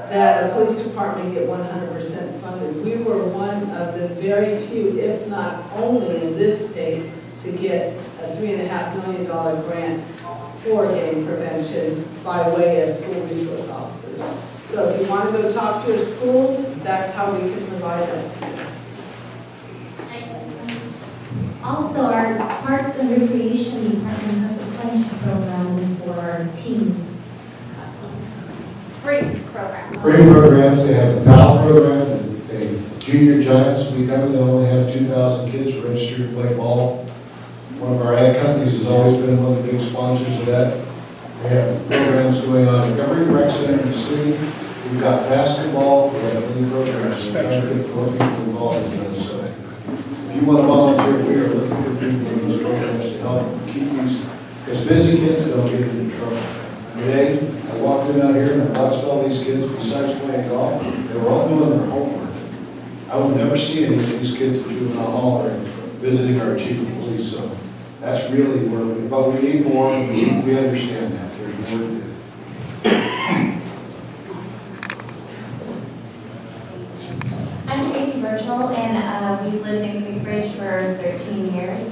that a police department get 100% funded. We were one of the very few, if not only in this state, to get a $3.5 million grant for gang prevention by way of school resource officers. So if you want to go talk to your schools, that's how we can provide that to you. Also, our Parks and Recreation Department has a punch program for teens. Free program. Free programs, they have the PAL program, they junior giants, we currently only have 2,000 kids registered to play ball. One of our ag companies has always been one of the big sponsors of that. They have programs going on in every rec center in the city. We've got basketball, we have many programs, we're trying to get more people involved in those. So if you want to volunteer, we are looking for people in those programs to help keep these, because busy kids don't get into trouble. Today, I walked in out here and I watched all these kids, besides playing golf, they were all doing their homework. I would never see any of these kids in juvenile hall or visiting our chief of police, so that's really where but we need more, and we understand that, there's more to do. I'm Tracy Virgil, and we've lived in Creek Bridge for 13 years.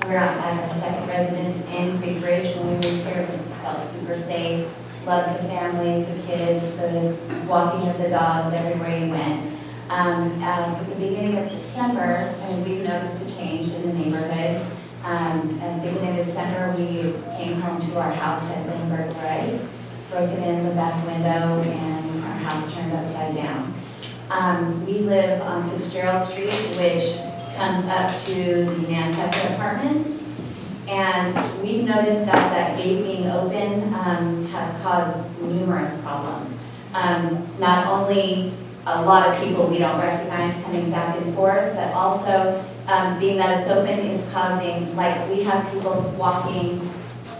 We're at our second residence in Creek Bridge. When we moved here, we felt super safe, loved the families, the kids, the walking of the dogs everywhere you went. At the beginning of December, and we've noticed a change in the neighborhood. At the beginning of December, we came home to our house at Lindbergh Rise, broken in the back window, and our house turned upside down. We live on Fitzgerald Street, which comes up to the Nantucket Apartments. And we've noticed that that gate being open has caused numerous problems. Not only a lot of people we don't recognize coming back and forth, but also being that it's open, it's causing, like we have people walking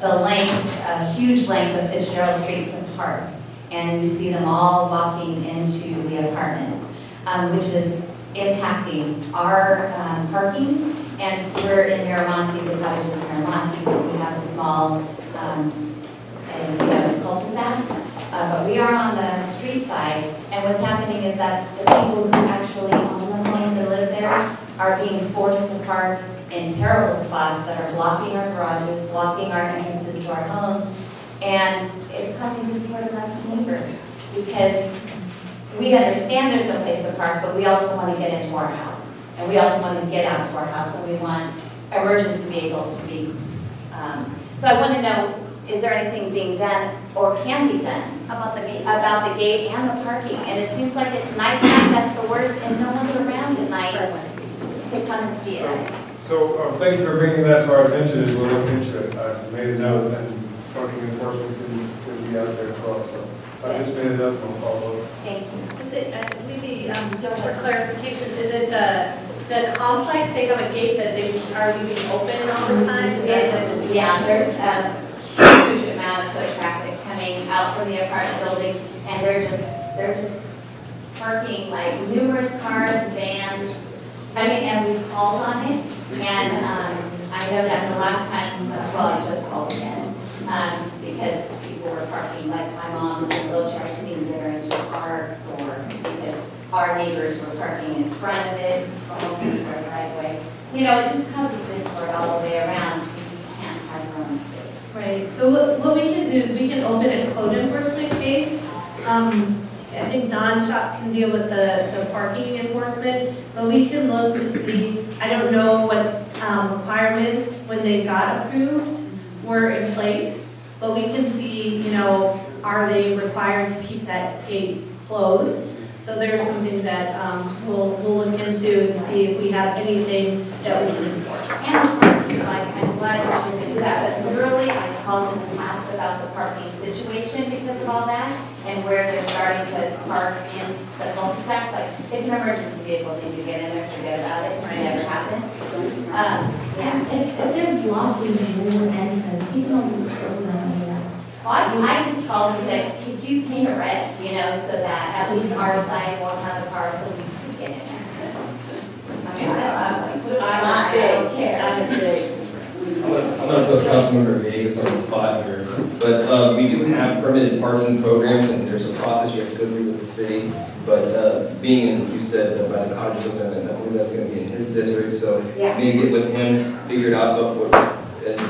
the length, a huge length of Fitzgerald Street to park. And you see them all walking into the apartments, which is impacting our parking. And we're in Miramonte, the cottage is Miramonte, so we have a small cul-de-sacs. But we are on the street side, and what's happening is that the people who actually own the homes and live there are being forced to park in terrible spots that are blocking our garages, blocking our entrances to our homes, and it's causing discord amongst neighbors because we understand there's no place to park, but we also want to get into our house, and we also want to get out to our house, and we want emergency vehicles to be. So I want to know, is there anything being done or can be done About the gate. about the gate and the parking? And it seems like it's nighttime, that's the worst, and no one's around at night to come and see it. So thank you for bringing that to our attention as we're looking into it. I've made a note, and parking enforcement can be out there as well, so I just made it up, and I'll follow up. Thank you. Is it, maybe, just for clarification, is it the complex, they have a gate that they just are leaving open all the time? Is that what it's- Yeah, there's a huge amount of foot traffic coming out from the apartment buildings, and they're just parking like numerous cars, vans. I mean, and we've called on it, and I know that the last time, well, I just called again, because people were parking, like my mom in a wheelchair couldn't even get her into a car, or because our neighbors were parking in front of it, almost in the right way. You know, it just causes discord all the way around, because you can't have your own space. Right, so what we can do is we can open a code enforcement case. I think Don's shop can deal with the parking enforcement, but we can look to see, I don't know what requirements when they got approved were in place, but we can see, you know, are they required to keep that gate closed? So there are some things that we'll look into and see if we have anything that we can enforce. And like, I'm glad that you can do that, but literally, I called in the past about the parking situation because of all that, and where they're starting to park in the cul-de-sac, like, if an emergency vehicle needs to get in there, forget about it, it never happened. Yeah. If they're blocking the whole entrance, even though this is program, yes. Well, I just called and said, could you paint a red, you know, so that at least our side won't have a car, so we can get in there. I mean, I don't care. I'm gonna put Councilmember Villegas on the spot here, but we do have permitted parking programs, and there's a process you have to go through with the city. But being, you said, by the cottage limit, I believe that's gonna be in his district, so maybe get with him, figure it out. But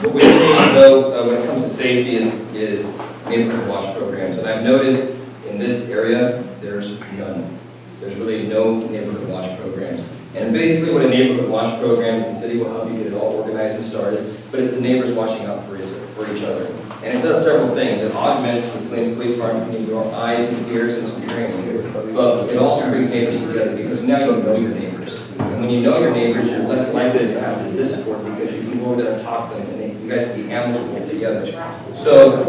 what we need though, when it comes to safety is neighborhood watch programs. And I've noticed in this area, there's none. There's really no neighborhood watch programs. And basically what a neighborhood watch program is, the city will help you get it all organized and started, but it's the neighbors watching out for each other. And it does several things. It augments the Salinas Police Department, giving your eyes and ears and some training. But it also brings neighbors together because now you know your neighbors. And when you know your neighbors, you're less likely to have the discord because you can go over there and talk to them, and you guys can be amicable together. So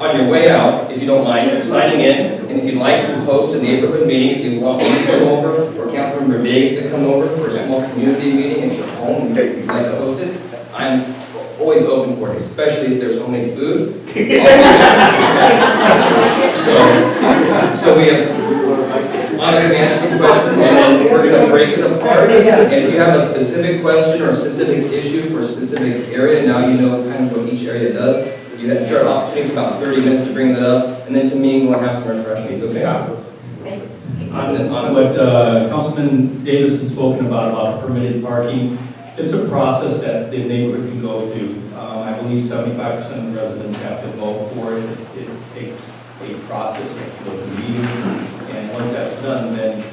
on your way out, if you don't mind signing in, and if you'd like to host a neighborhood meeting, if you want me to come over, or Councilmember Villegas to come over for a small community meeting at your home, and you'd like to host it, I'm always open for it, especially if there's homemade food. So we have honestly answer some questions, and then we're going to break it apart. And if you have a specific question or a specific issue for a specific area, now you know kind of what each area does. You have an opportunity for about 30 minutes to bring that up, and then to me, we'll have some refreshments, okay? On what Councilman Davis has spoken about permitted parking, it's a process that the neighborhood can go through. I believe 75% of the residents have to vote for it. It takes a process, you have to go to the meeting, and once that's done, then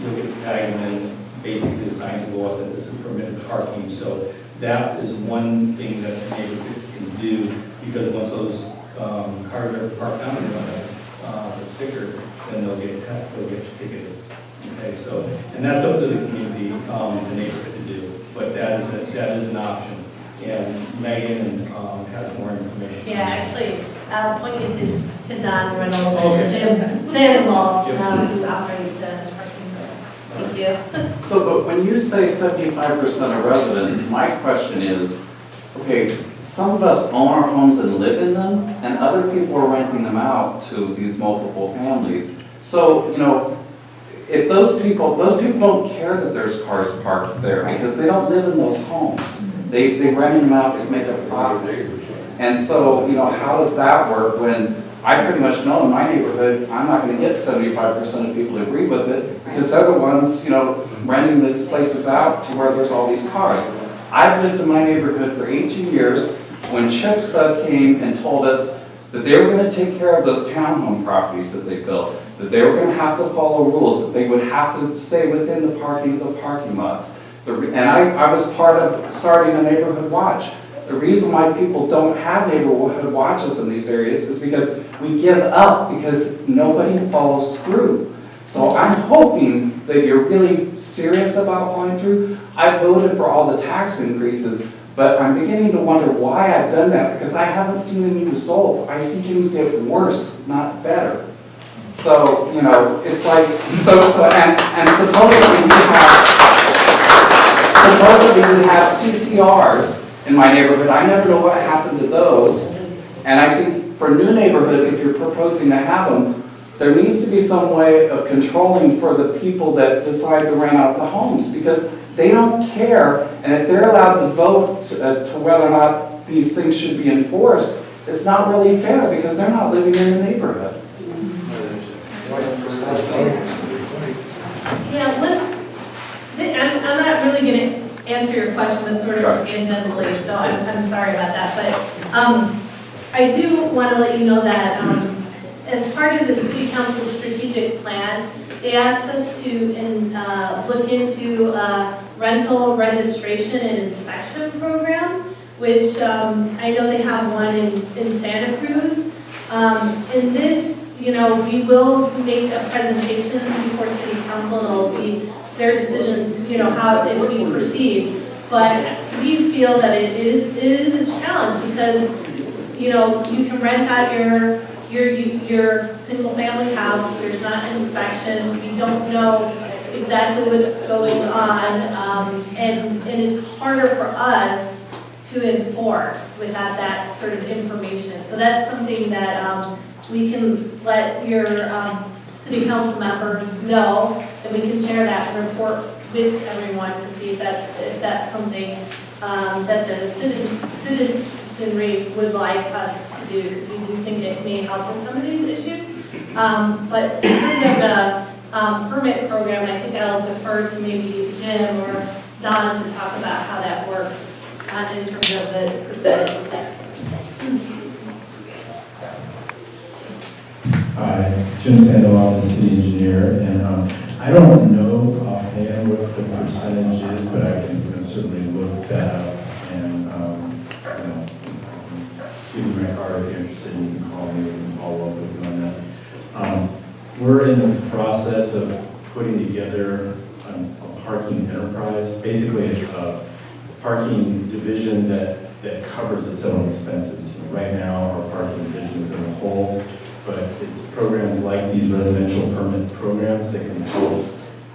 you'll get the tag, and then basically the signs will go up that this is permitted parking. So that is one thing that the neighborhood can do, because once those cars are parked down and the sticker, then they'll get ticketed. Okay, so, and that's up to the community, the neighborhood to do, but that is an option. And Megan has more information. Yeah, actually, I'll point you to Don Reynolds and Jim Sandoval, who operate the parking lot. Thank you. So, but when you say 75% of residents, my question is, okay, some of us own our homes and live in them, and other people are renting them out to these multiple families. So, you know, if those people don't care that there's cars parked there because they don't live in those homes. They rent them out to make a profit. And so, you know, how does that work when I pretty much know in my neighborhood, I'm not going to get 75% of people to agree with it because they're the ones, you know, renting these places out to where there's all these cars. I've lived in my neighborhood for 18 years. When Chispa came and told us that they were going to take care of those townhome properties that they built, that they were going to have to follow rules, that they would have to stay within the parking of the parking lots. And I was part of starting a neighborhood watch. The reason why people don't have neighborhood watches in these areas is because we give up because nobody follows through. So I'm hoping that you're really serious about following through. I voted for all the tax increases, But I'm beginning to wonder why I've done that, because I haven't seen any results. I see things get worse, not better. So, you know, it's like, and supposedly we have CCRs in my neighborhood. I never know what happened to those. And I think for new neighborhoods, if you're proposing to have them, there needs to be some way of controlling for the people that decide to rent out the homes, because they don't care. And if they're allowed to vote to whether or not these things should be enforced, it's not really fair because they're not living in the neighborhood. Yeah, I'm not really going to answer your question, but sort of tangentially, so I'm sorry about that. But I do want to let you know that as part of the City Council strategic plan, they asked us to look into rental registration and inspection program, which I know they have one in Santa Cruz. In this, you know, we will make a presentation before City Council, and it'll be their decision, you know, how if we proceed. But we feel that it is a challenge because, you know, you can rent out your single family house, there's not inspections, we don't know exactly what's going on, and it's harder for us to enforce without that sort of information. So that's something that we can let your city council members know, and we can share that report with everyone to see if that's something that the citizenry would like us to do, because we do think it may help with some of these issues. But in terms of the permit program, I think I'll defer to maybe Jim or Don to talk about how that works in terms of the percentage. Hi, Jim Sandoval, I'm the city engineer, and I don't know offhand what the percentage is, but I can certainly look that up and give you my card if you're interested. You can call me and follow up with you on that. We're in the process of putting together a parking enterprise, basically a parking division that covers its own expenses. Right now, our parking division is in a hole, but it's programs like these residential permit programs that can help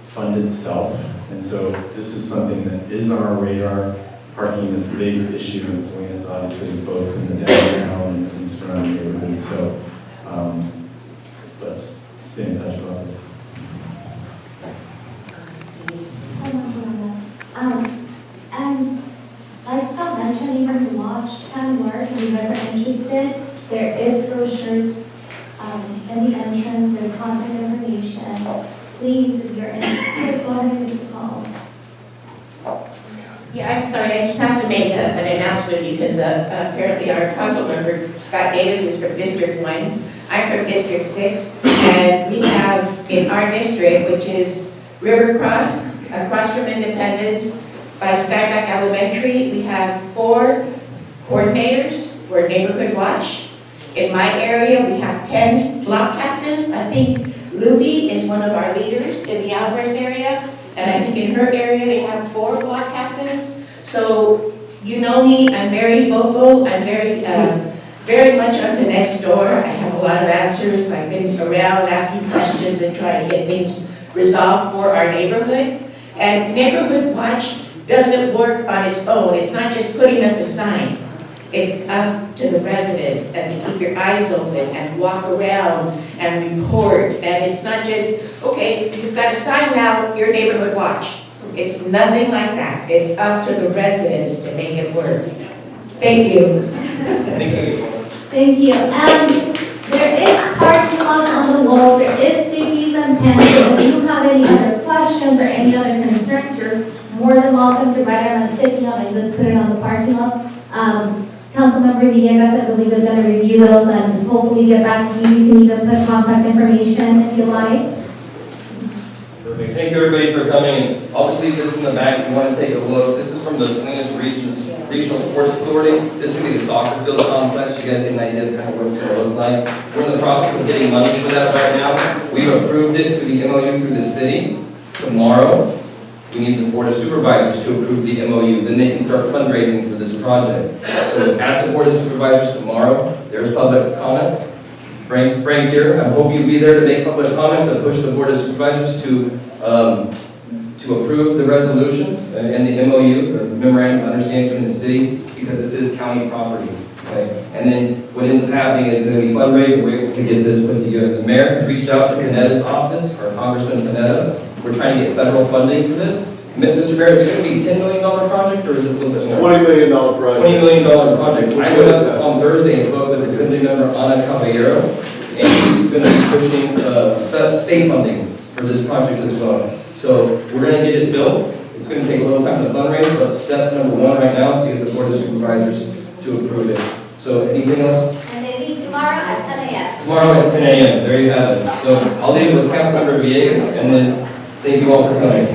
fund itself. And so this is something that is on our radar. Parking is a big issue in Salinas, obviously, both in the downtown and surrounding neighborhoods. So let's stay in touch about this. And like Scott mentioned, even the Watch can work, if you guys are interested. There is brochures in the entrance, there's contact information. Please, if you're interested, go ahead and give us a call. Yeah, I'm sorry, I just have to make an announcement because apparently our council member, Scott Davis, is from District 1. I'm from District 6, and we have in our district, which is River Cross, across from Independence, by Steinbach Elementary, we have 4 coordinators for Neighborhood Watch. In my area, we have 10 block captains. I think Luby is one of our leaders in the Alvarez area, and I think in her area they have 4 block captains. So you know me, I'm very vocal, I'm very much onto next door. I have a lot of answers. I've been around asking questions and trying to get things resolved for our neighborhood. And Neighborhood Watch doesn't work on its own. It's not just putting up a sign. It's up to the residents and to keep your eyes open and walk around and report. And it's not just, okay, you've got a sign now, your Neighborhood Watch. It's nothing like that. It's up to the residents to make it work. Thank you. Thank you. Thank you. There is parking lots on the walls, there is stickies and pencils. If you have any other questions or any other concerns, you're more than welcome to write on a sticky note and just put it on the parking lot. Councilmember Villegas, I believe, is going to review those and hopefully get back to you. You can even put contact information if you like. Perfect. Thank you everybody for coming. I'll just leave this in the back if you want to take a look. This is from the Salinas Regional Sports Authority. This is going to be the soccer field complex. You guys get an idea of kind of what it's going to look like. We're in the process of getting money for that right now. We've approved it through the MOU through the city tomorrow. we need the Board of Supervisors to approve the MOU, then they can start fundraising for this project. So it's at the Board of Supervisors tomorrow, there's public comment. Frank's here, I hope you'll be there to make public comment, to push the Board of Supervisors to approve the resolution and the MOU, the memorandum of understanding between the city, because this is county property. Okay? And then what ends up happening is going to be fundraising, we're able to get this put together. The mayor has reached out to Panetta's office, or Congressman Panetta. We're trying to get federal funding for this. Mr. Mayor, is it going to be a $10 million project, or is it a little bit more? $20 million project. $20 million project. I went up on Thursday and spoke with Assembly Member Ana Caballero, and he's going to be pushing state funding for this project as well. So we're going to get it built. It's going to take a little time to fundraise, but step number one right now is to get the Board of Supervisors to approve it. So anything else? And they meet tomorrow at 10 a.m. Tomorrow at 10 a.m. There you have it. So I'll leave it with Councilmember Villegas, and then thank you all for coming.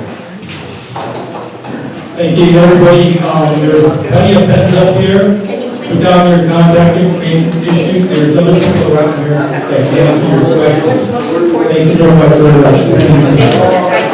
Thank you, everybody. There's plenty of pens up here. Put down your contact information. There's some people around here that can answer your questions. Thank you very much for your attention.